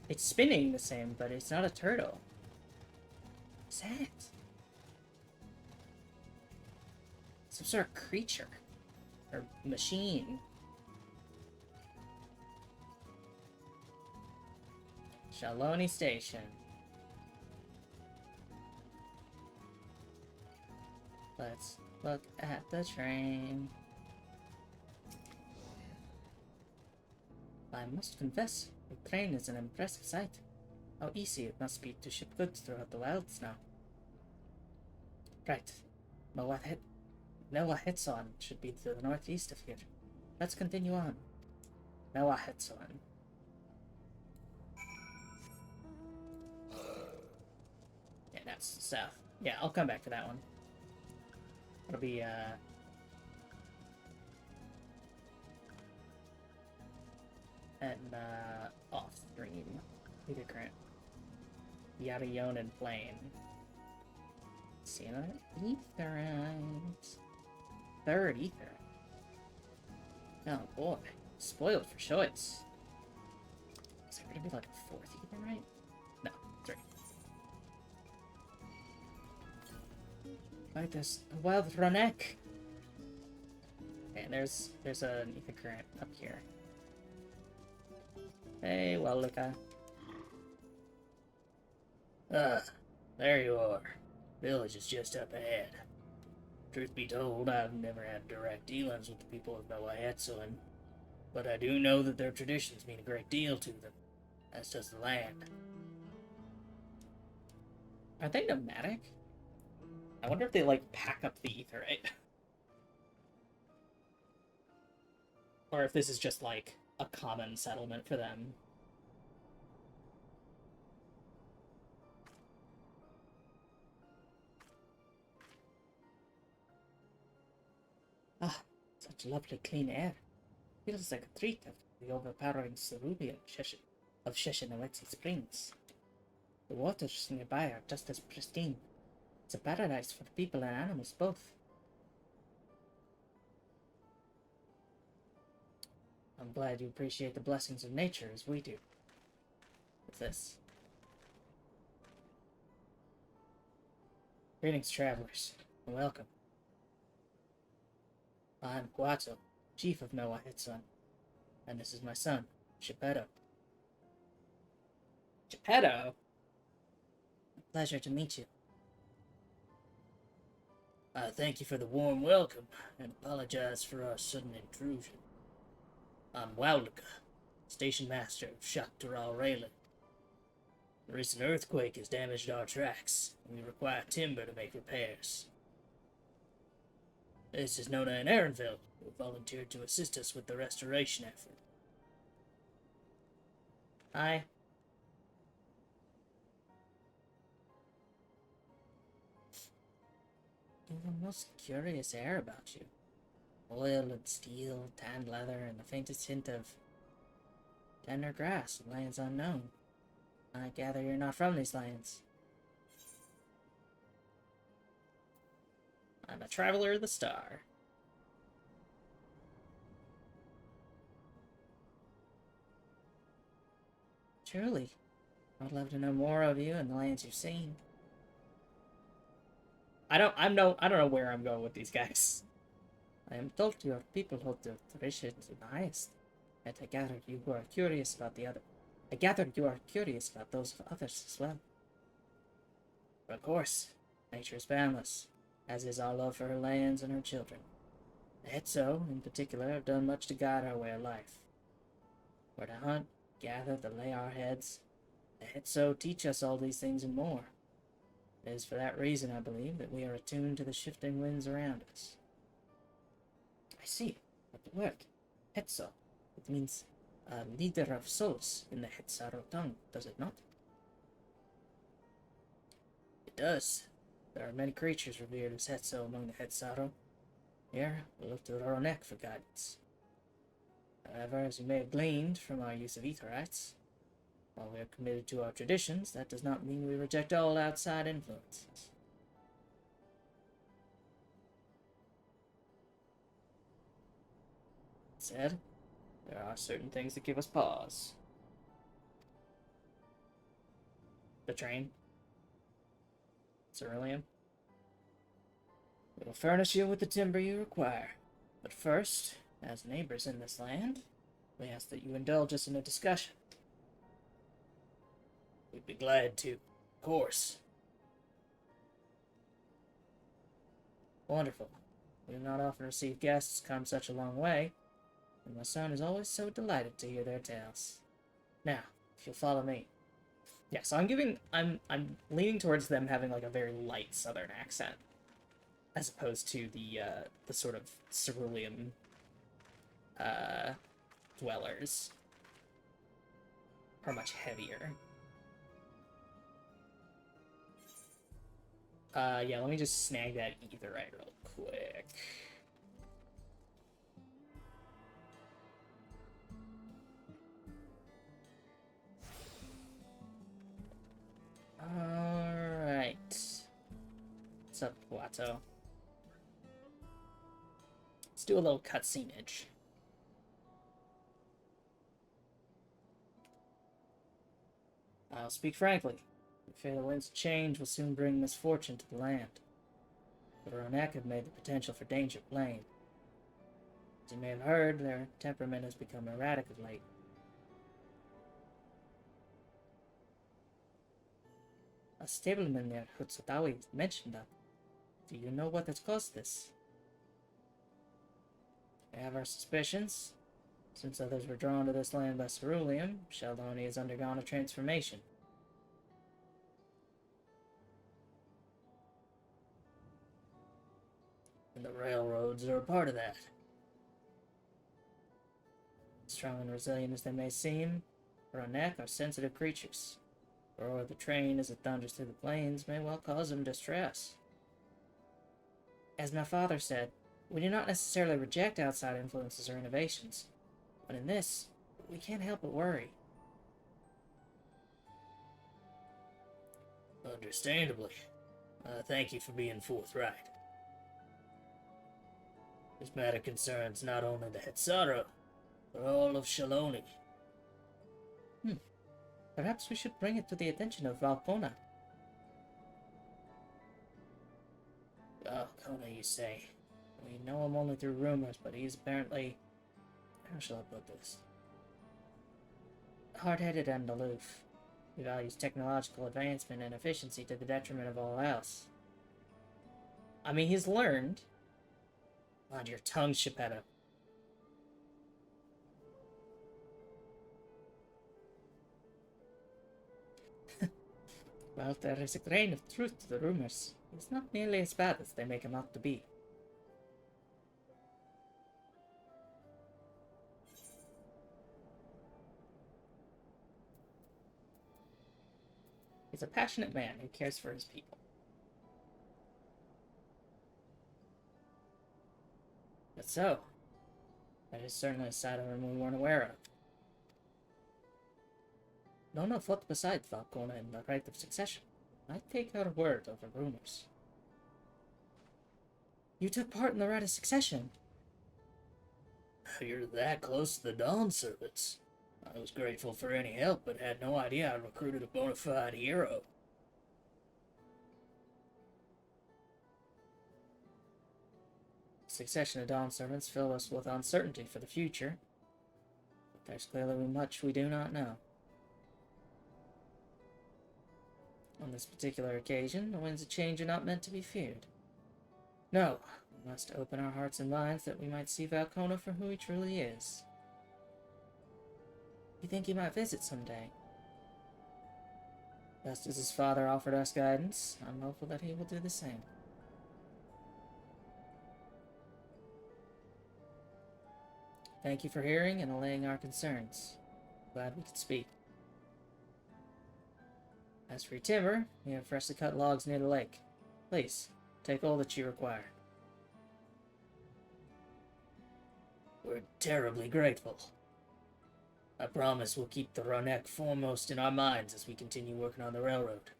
It's spinning the same, but it's not a turtle. What's that? Some sort of creature. Or machine. Shaloni Station. Let's look at the train. I must confess, the train is an impressive sight. How easy it must be to ship goods throughout the wilds now. Right. Noah Hetson should be to the northeast of here. let's continue on. Noah Hetson. Yeah, that's south. Yeah, I'll come back to that one. It'll be, and, off-stream. Either current. Yadayon and Plain. See another etherite. Third ether. Oh boy. Spoiled for choice. Is there gonna be like a fourth etherite? No, 3. Like this wild Ronek. And there's an ether current up here. Hey, Walika. There you are. Village is just up ahead. Truth be told, I've never had direct dealings with the people of Noahetsuan, but I do know that their traditions mean a great deal to them, as does the land. Are they nomadic? I wonder if they, like, pack up the etherite. Or if this is just, like, a common settlement for them. Ah, such lovely clean air. Feels like a treat after the overpowering cerulean of Sheshinawetsi Springs. The waters nearby are just as pristine. It's a paradise for people and animals both. I'm glad you appreciate the blessings of nature as we do. What's this? Greetings, travelers, and welcome. I'm Guato, chief of Noahetsuan, and this is my son, Geppetto. Geppetto? A pleasure to meet you. I thank you for the warm welcome, and apologize for our sudden intrusion. I'm Wowlika, station master of Tural Raylan. The recent earthquake has damaged our tracks, and we require timber to make repairs. This is Nona and Aaronville, who volunteered to assist us with the restoration effort. Hi. You have a most curious air about you. Oil and steel, tanned leather, and the faintest hint of tender grass in lands unknown. I gather you're not from these lands. I'm a traveler of the star. Truly, I'd love to know more of you and the lands you've seen. I don't know where I'm going with these guys. I am told your people hold the tradition to the highest, and I gather you are curious about those of others as well. But of course, nature is boundless, as is our love for her lands and her children. The Hetso, in particular, have done much to guide our way of life. Where to hunt, gather, to lay our heads, the Hetso teach us all these things and more. It is for that reason, I believe, that we are attuned to the shifting winds around us. I see. But the word, Hetso, it means leader of souls in the Hetsaro tongue, does it not? It does. There are many creatures revered as Hetso among the Hetsaro. Here, we look to the Ronek for guidance. However, as you may have gleaned from our use of Etherites, while we are committed to our traditions, that does not mean we reject all outside influences. That said, there are certain things that give us pause. The train. Cerulean. We will furnish you with the timber you require. But first, as neighbors in this land, we ask that you indulge us in a discussion. We'd be glad to, of course. Wonderful. We do not often receive guests come such a long way, and my son is always so delighted to hear their tales. Now, if you'll follow me. Yeah, so I'm leaning towards them having like a very light southern accent, as opposed to the sort of cerulean dwellers are much heavier. Yeah, let me just snag that etherite real quick. Alright. What's up, Plateau? Let's do a little cutscenage. I'll speak frankly. The fate of wind's change will soon bring misfortune to the land. The Ronek have made the potential for danger plain. As you may have heard, their temperament has become erratic of late. A stableman near Hutsutawi mentioned that. Do you know what has caused this? We have our suspicions. Since others were drawn to this land by ceruleum, Sheldoni has undergone a transformation. And the railroads are a part of that. Strong and resilient as they may seem, Ronek are sensitive creatures. The roar of the train as it thunders through the plains may well cause them distress. As my father said, we do not necessarily reject outside influences or innovations, but in this, we can't help but worry. Understandably. Thank you for being forthright. This matter concerns not only the Hetsaro, but all of Shaloni. Perhaps we should bring it to the attention of Valkona. Valkona, you say? We know him only through rumors, but he's apparently... How shall I put this? Hard-headed and aloof. He values technological advancement and efficiency to the detriment of all else. I mean, he's learned. Mind your tongue, Geppetto. Well, there is a grain of truth to the rumors. He's not nearly as bad as they make him out to be. He's a passionate man who cares for his people. But so, that is certainly a side of him we weren't aware of. None of what besides Valkona and the right of succession might take our word over rumors. You took part in the right of succession. You're that close to the Dawn servants. I was grateful for any help, but had no idea I recruited a bona fide hero. Succession of Dawn servants fill us with uncertainty for the future, but there's clearly much we do not know. On this particular occasion, the winds of change are not meant to be feared. No, we must open our hearts and minds that we might see Valkona for who he truly is. You think he might visit someday? Just as his father offered us guidance, I'm hopeful that he will do the same. Thank you for hearing and allaying our concerns. Glad we could speak. As for your timber, we have freshly cut logs near the lake. Please, take all that you require. We're terribly grateful. I promise we'll keep the Ronek foremost in our minds as we continue working on the railroad.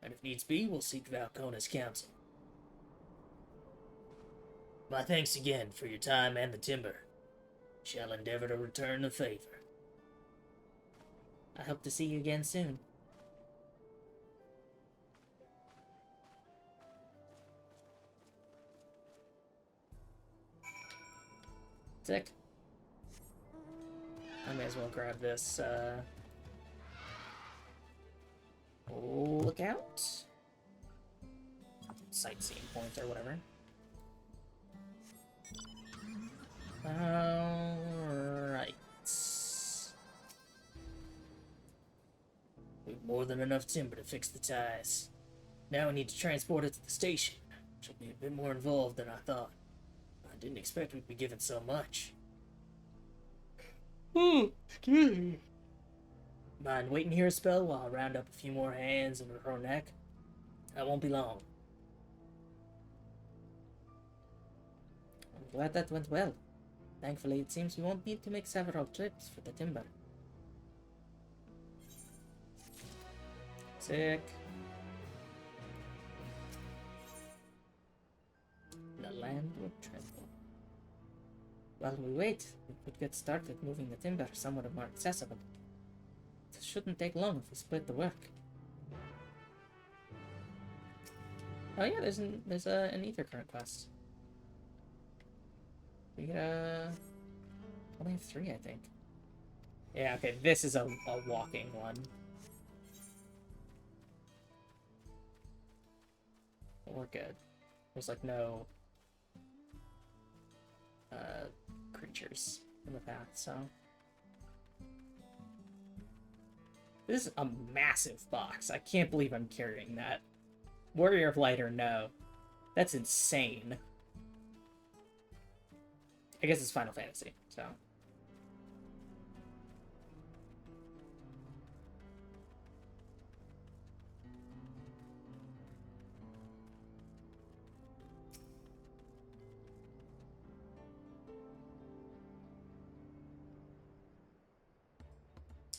And if needs be, we'll seek Valkona's counsel. My thanks again for your time and the timber. Shall endeavor to return the favor. I hope to see you again soon. Sick. I may as well grab this, lookout? Sightseeing point or whatever. Alright. We've more than enough timber to fix the ties. Now we need to transport it to the station, which will be a bit more involved than I thought. I didn't expect we'd be given so much. Excuse me. Mind waiting here a spell while I round up a few more hands and her neck? That won't be long. I'm glad that went well. Thankfully, it seems we won't need to make several trips for the timber. Sick. The land would tremble. While we wait, we could get started moving the timber somewhat more accessible. It shouldn't take long if we split the work. Oh yeah, there's an ether current quest. We only have 3, I think. Yeah, okay, this is a walking one. We're good. There's like no creatures in the path, so. This is a massive box. I can't believe I'm carrying that. Warrior of Light or no. That's insane. I guess it's Final Fantasy, so.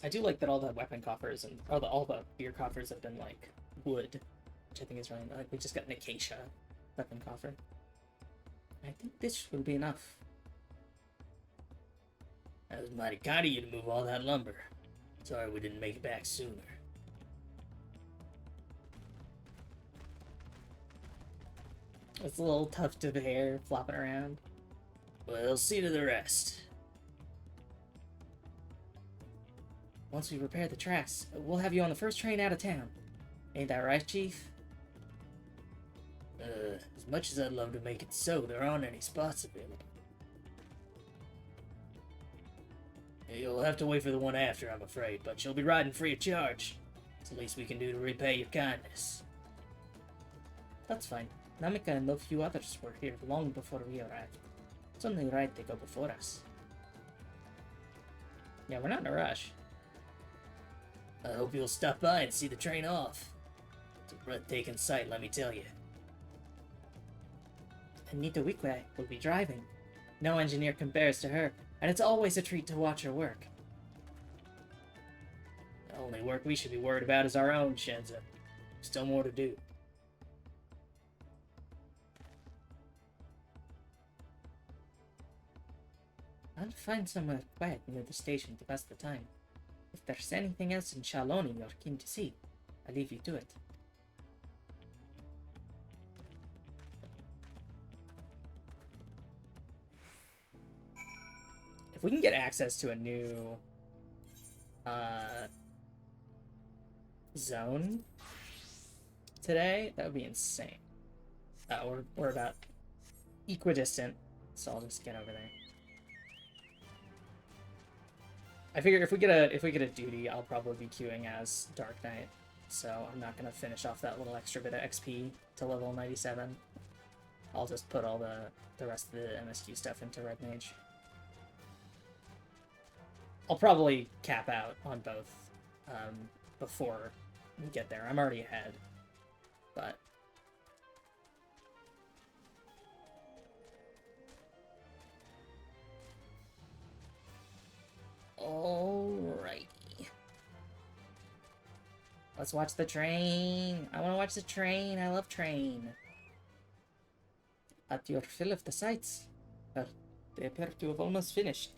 I do like that all the weapon coffers and all the beer coffers have been like wood, which I think is really like we just got an acacia weapon coffer. I think this will be enough. That was mighty kind of you to move all that lumber. Sorry we didn't make it back sooner. It's a little tuft of hair flopping around. Well, see to the rest. Once we repair the tracks, we'll have you on the first train out of town. Ain't that right, Chief? As much as I'd love to make it so, there aren't any spots available. You'll have to wait for the one after, I'm afraid, but you'll be riding free of charge. It's the least we can do to repay your kindness. That's fine. Namika and a few others were here long before we arrived. It's only right they go before us. Yeah, we're not in a rush. I hope you'll stop by and see the train off. It's a breathtaking sight, let me tell you. Anita Wikwe will be driving. No engineer compares to her, and it's always a treat to watch her work. The only work we should be worried about is our own, Shenza. Still more to do. I'll find somewhere quiet near the station to pass the time. If there's anything else in Shaloni you're keen to see, I'll leave you to it. If we can get access to a new zone today, that would be insane. We're about equidistant, so I'll just get over there. I figure if we get a duty, I'll probably be queuing as Dark Knight, so I'm not gonna finish off that little extra bit of XP to level 97. I'll just put all the rest of the MSQ stuff into Red Mage. I'll probably cap out on both before we get there. I'm already ahead, but. Alrighty. Let's watch the train. I want to watch the train. I love train. At your fill of the sights. They appear to have almost finished.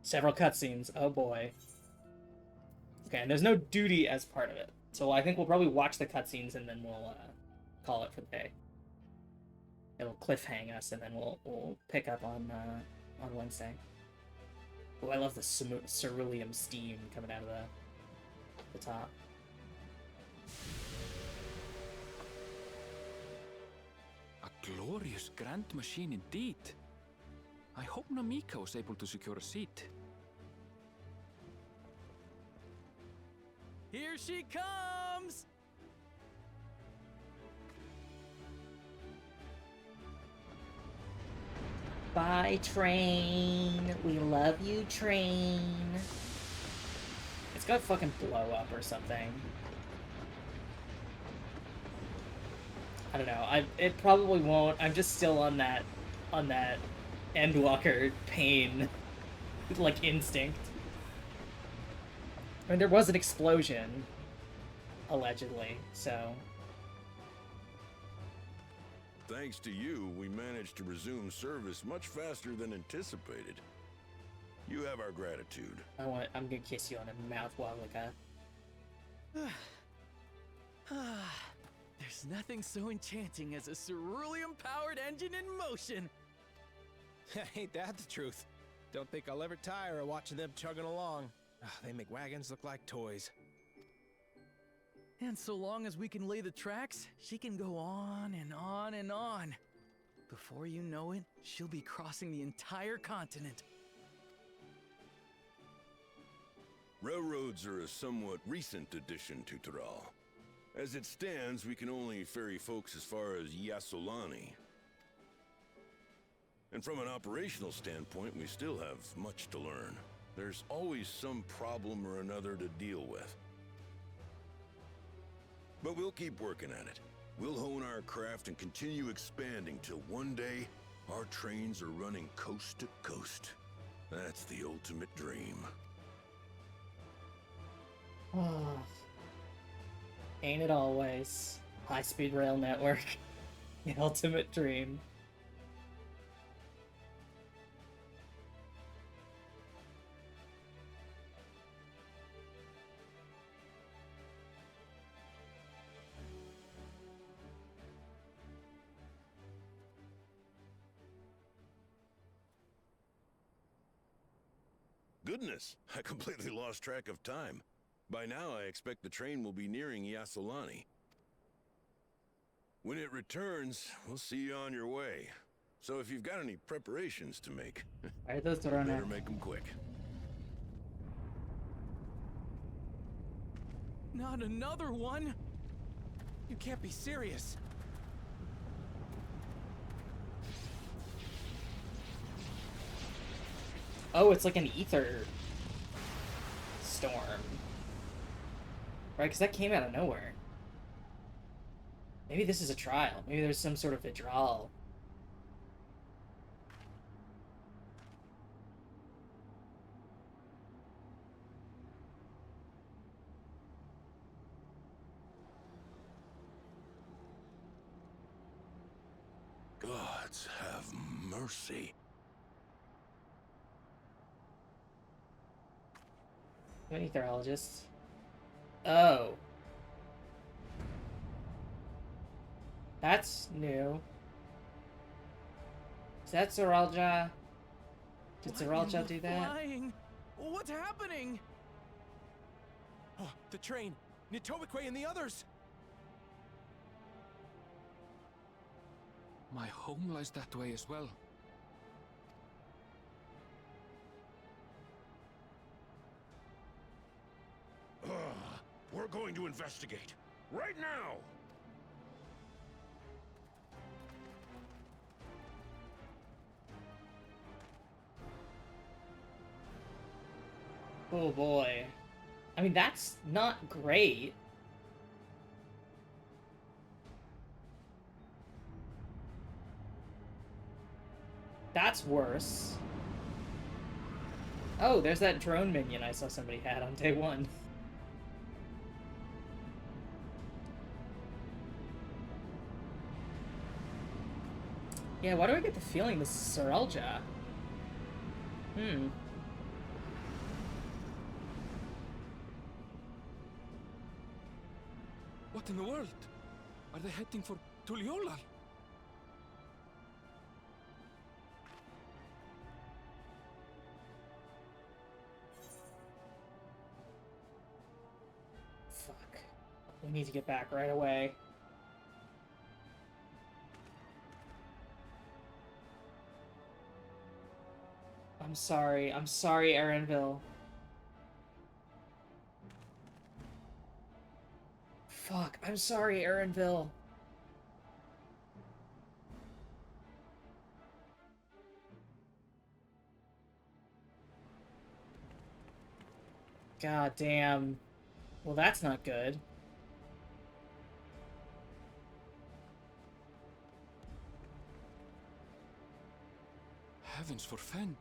Several cutscenes. Oh boy. Okay, and there's no duty as part of it. So I think we'll probably watch the cutscenes and then we'll call it for the day. It'll cliffhang us and then we'll pick up on Wednesday. Oh, I love the cerulean steam coming out of the top. A glorious grand machine indeed. I hope Namika was able to secure a seat. Here she comes! Bye, train. We love you, train. It's gonna fucking blow up or something. I don't know. It probably won't. I'm just still on that Endwalker pain, like, instinct. I mean, there was an explosion, allegedly, so... Thanks to you, we managed to resume service much faster than anticipated. You have our gratitude. I'm gonna kiss you on the mouth while There's nothing so enchanting as a cerulean-powered engine in motion. Ain't that the truth? Don't think I'll ever tire of watching them chugging along. They make wagons look like toys. And so long as we can lay the tracks, she can go on and on and on. Before you know it, she'll be crossing the entire continent. Railroads are a somewhat recent addition to Tural. As it stands, we can only ferry folks as far as Yassolani. And from an operational standpoint, we still have much to learn. There's always some problem or another to deal with. But we'll keep working at it. We'll hone our craft and continue expanding till one day, our trains are running coast to coast. That's the ultimate dream. Ain't it always? High-speed rail network. The ultimate dream. Goodness, I completely lost track of time. By now, I expect the train will be nearing Yassolani. When it returns, we'll see you on your way. So if you've got any preparations to make, better make them quick. Not another one! You can't be serious. Oh, it's like an ether storm. Right, because that came out of nowhere. Maybe this is a trial. Maybe there's some sort of withdrawal. Gods have mercy. Any etherologists? Oh. That's new. Is that Zoralja? Did Zoralja do that? Flying? What's happening? Oh, the train! Nitobekwe and the others! My home lies that way as well. We're going to investigate. Right now! Oh boy. I mean, that's not great. That's worse. Oh, there's that drone minion I saw somebody had on day one. Yeah, why do I get the feeling this is Zoralja? What in the world? Are they heading for Tuliolal? Fuck. We need to get back right away. I'm sorry, Erenville. Fuck, I'm sorry, Erenville. God damn. Well, that's not good. Heavens forfend.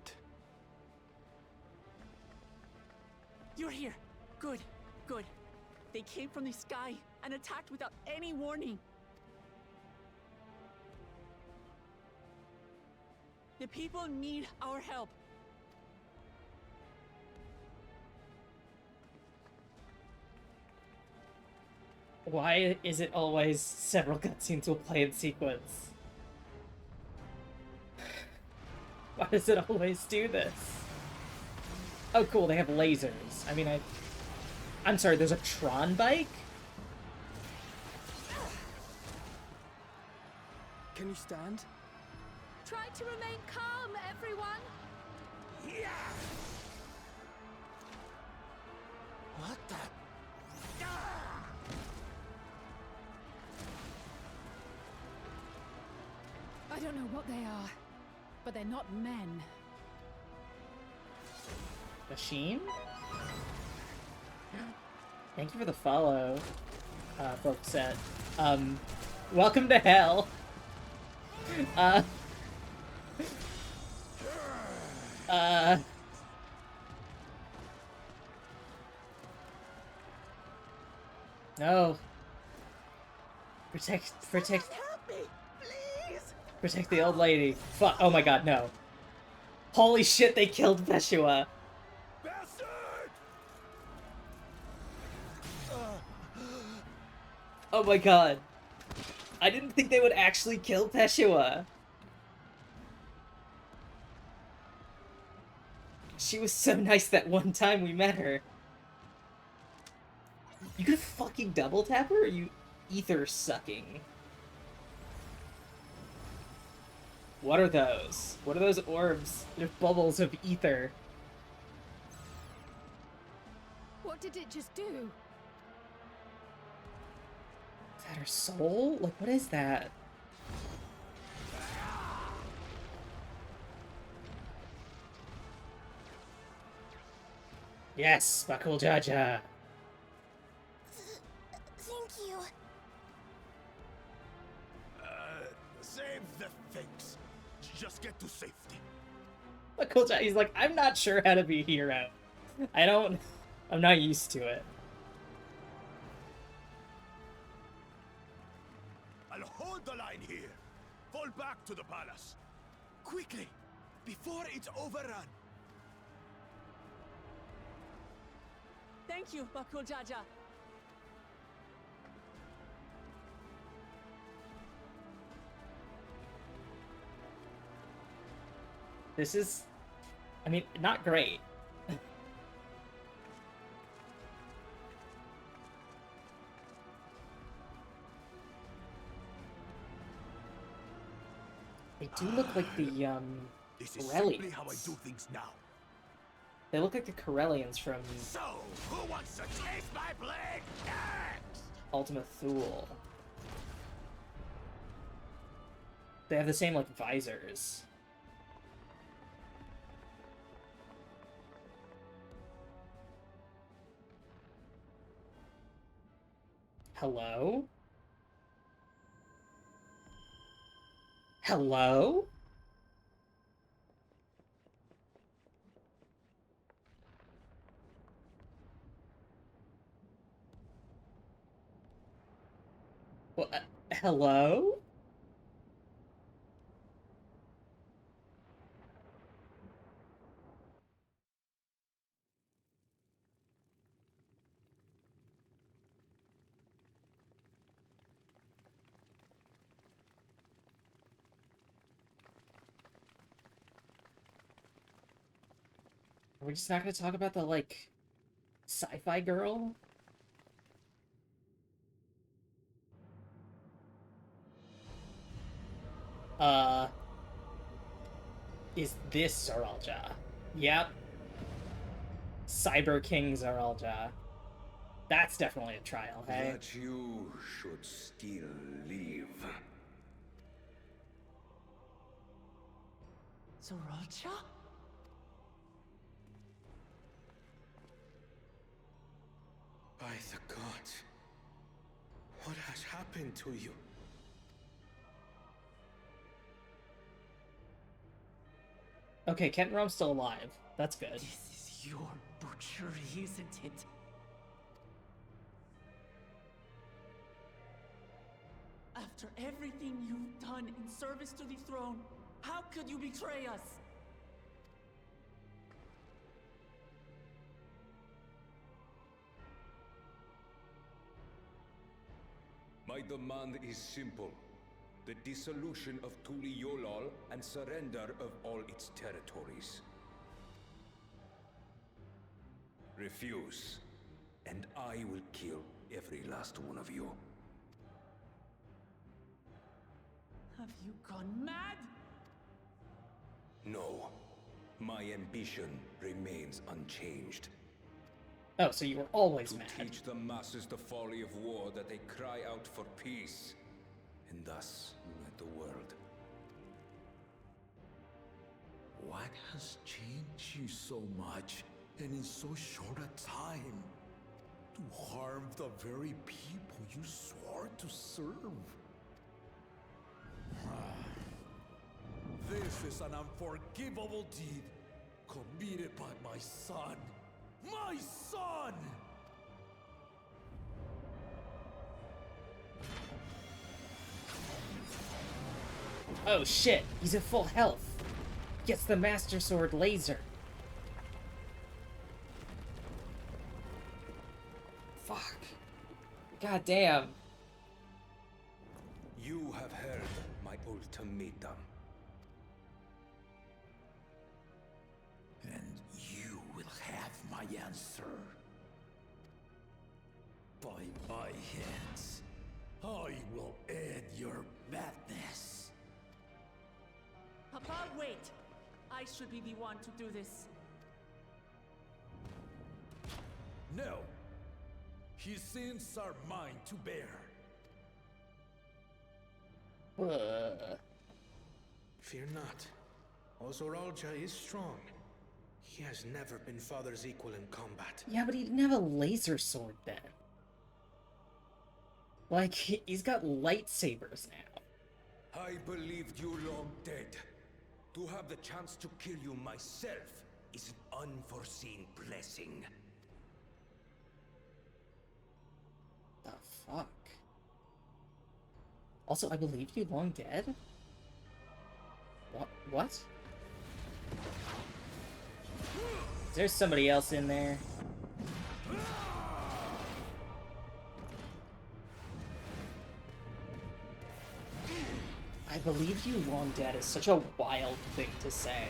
You're here. Good, good. They came from the sky and attacked without any warning. The people need our help. Why is it always several cutscenes will play in sequence? Why does it always do this? Oh cool, they have lasers. I mean, I'm sorry, there's a Tron bike? Can you stand? Try to remain calm, everyone. Yeah! What the? I don't know what they are, but they're not men. Machine? Thank you for the follow, folks at, welcome to hell. No. Protect, Help me, please! protect the old lady. Fuck, oh my god, no. Holy shit, they killed Peshua. Bastard! Oh my god. I didn't think they would actually kill Peshua. She was so nice that one time we met her. You could fucking double tap her, or are you ether sucking? What are those? What are those orbs? They're bubbles of ether. What did it just do? Is that her soul? Like, what is that? Yes, Bakul Jaja. Thank you. Save the things. Just get to safety. Bakul Jaja, he's like, I'm not sure how to be a hero. I'm not used to it. I'll hold the line here. Fall back to the palace. Quickly, before it's overrun. Thank you, Bakul Jaja. This is, I mean, not great. They do look like the, This is simply how I Corellians. do things now. They look like the Corellians from So, who wants to taste my blade next? Ultima Thule. They have the same, like, visors. Hello? Hello? Well, hello? Are we just not gonna talk about the, like, sci-fi girl? Is this Zaralja? Yep. Cyber King Zaralja. That's definitely a trial, hey? That you should still live. Zaralja? the gods. What has happened to you? Okay, Kent Rome's still alive. That's good. This is your butchery, isn't it? After everything you've done in service to the throne, how could you betray us? My demand is simple. The dissolution of Tural and surrender of all its territories. Refuse, and I will kill every last one of you. Have you gone mad? No. My ambition remains unchanged. Oh, so you were always to mad. teach the masses the folly of war, that they cry out for peace, and thus unite the world. What has changed you so much, and in so short a time? To harm the very people you swore to serve? This is an unforgivable deed committed by my son. My son! Oh shit, he's at full health. Gets the Master Sword laser. Fuck. God damn. You have heard my ultimatum. And you will have my answer. By my hands, I will end your madness. Papa, wait! I should be the one to do this. No. His sins are mine to bear. Fear not. Ozoralja is strong. He has never been Father's equal in combat. Yeah, but he didn't have a laser sword then. Like, he's got lightsabers now. I believed you long dead. To have the chance to kill you myself is an unforeseen blessing. The fuck? Also, I believed you long dead? What? There's somebody else in there. I believe you long dead is such a wild thing to say.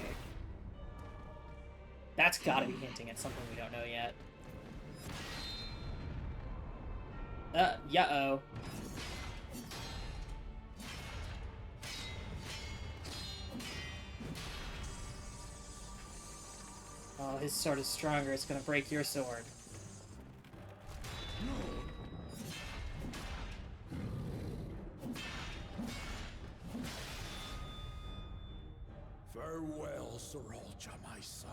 That's gotta be hinting at something we don't know yet. Yeah-oh. Oh, his sword is stronger. It's gonna break your sword. Farewell, Sorolja, my son.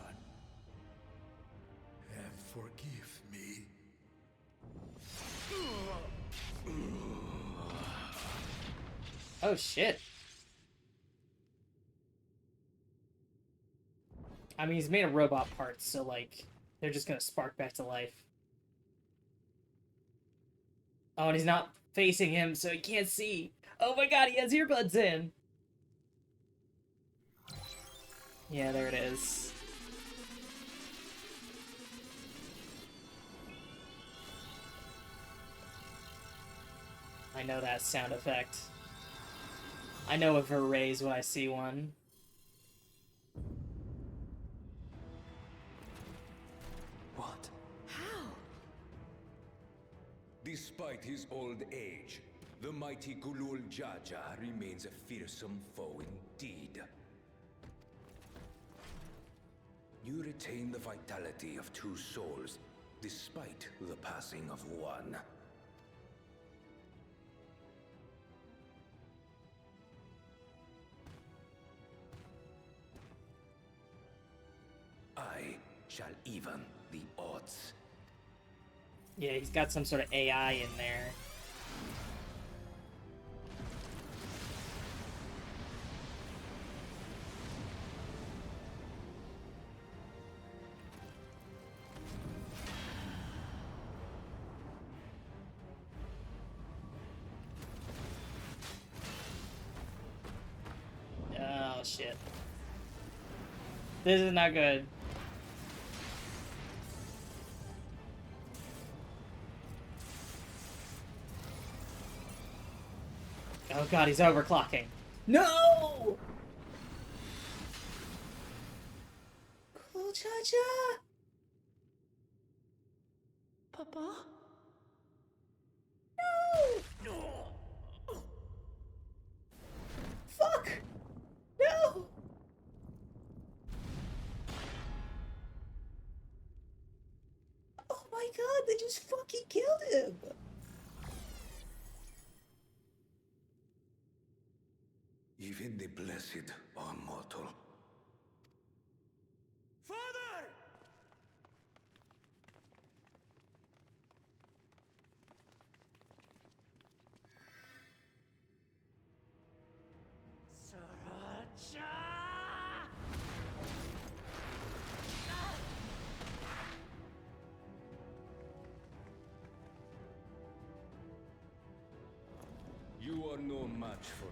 And forgive me. Oh, shit. I mean, he's made of robot parts, so, like, they're just gonna spark back to life. Oh, and he's not facing him, so he can't see. Oh my god, he has earbuds in! Yeah, there it is. I know that sound effect. I know a Verraise when I see one. What? How? Despite his old age, the mighty Gulul Jaja remains a fearsome foe indeed. You retain the vitality of two souls, despite the passing of one. I shall even the odds. Yeah, he's got some sort of AI in there. Oh, shit. This is not good. Oh god, he's overclocking. No! Cool Cha-Cha! Papa? No! Fuck! No! Oh my god, they just fucking killed him! Even the blessed are mortal. Father! You are no match for me.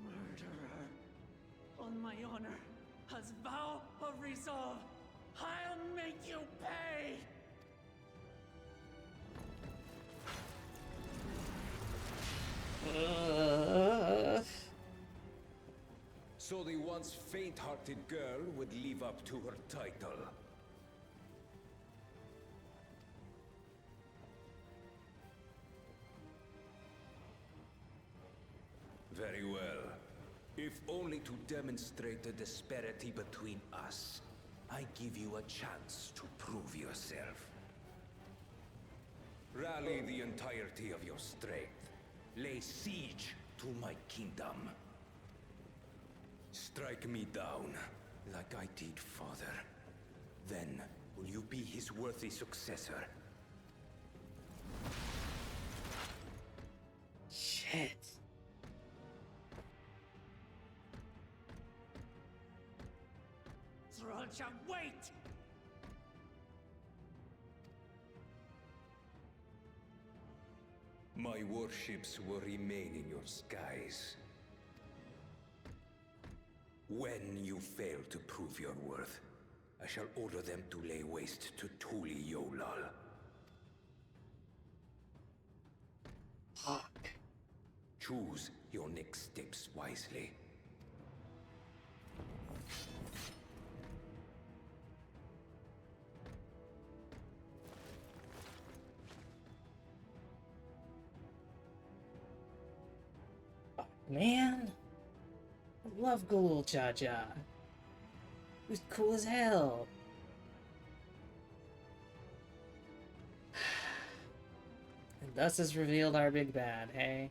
Murderer. On my honor, as vow of resolve, I'll make you pay! So the once faint-hearted girl would live up to her title. Very well. If only to demonstrate the disparity between us, I give you a chance to prove yourself. Rally the entirety of your strength. Lay siege to my kingdom. Strike me down, like I did father. Then, will you be his worthy successor? Shit. Sriracha, wait! My warships will remain in your skies. When you fail to prove your worth, I shall order them to lay waste to Tuli Yolal. Fuck. Choose your next steps wisely. Man, I love Ghoul Cha-Cha. He was cool as hell. And thus is revealed our big bad, hey?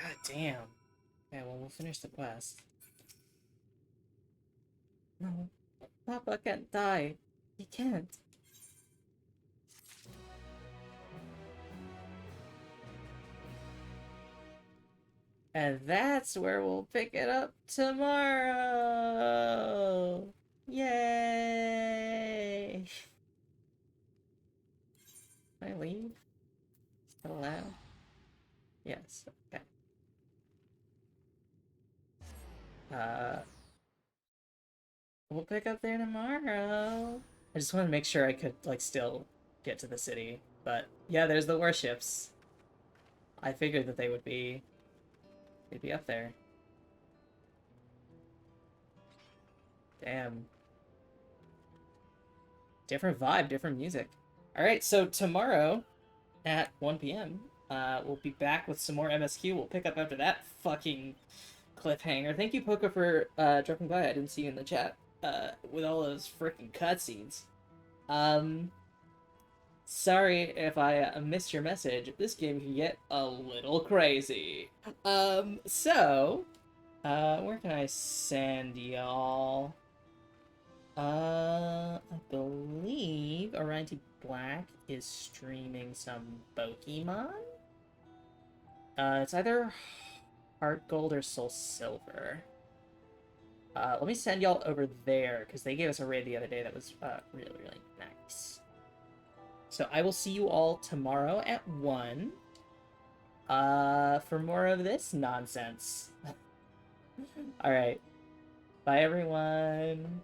God damn. Okay, well, we'll finish the quest. No, Papa can't die. He can't. And that's where we'll pick it up tomorrow! Yay! Can I leave? Still allowed? Yes, okay. We'll pick up there tomorrow. I just want to make sure I could, like, still get to the city. But, yeah, there's the warships. I figured that they'd be up there. Damn. Different vibe, different music. Alright, so tomorrow at 1 p.m., we'll be back with some more MSQ. We'll pick up after that fucking cliffhanger. Thank you, Poca, for dropping by. I didn't see you in the chat with all those freaking cutscenes. Sorry if I missed your message. This game can get a little crazy. Where can I send y'all? I believe Orion Black is streaming some Pokemon. It's either Heart Gold or Soul Silver. Let me send y'all over there, because they gave us a raid the other day that was really, really nice. So I will see you all tomorrow at 1 for more of this nonsense. Alright. Bye, everyone.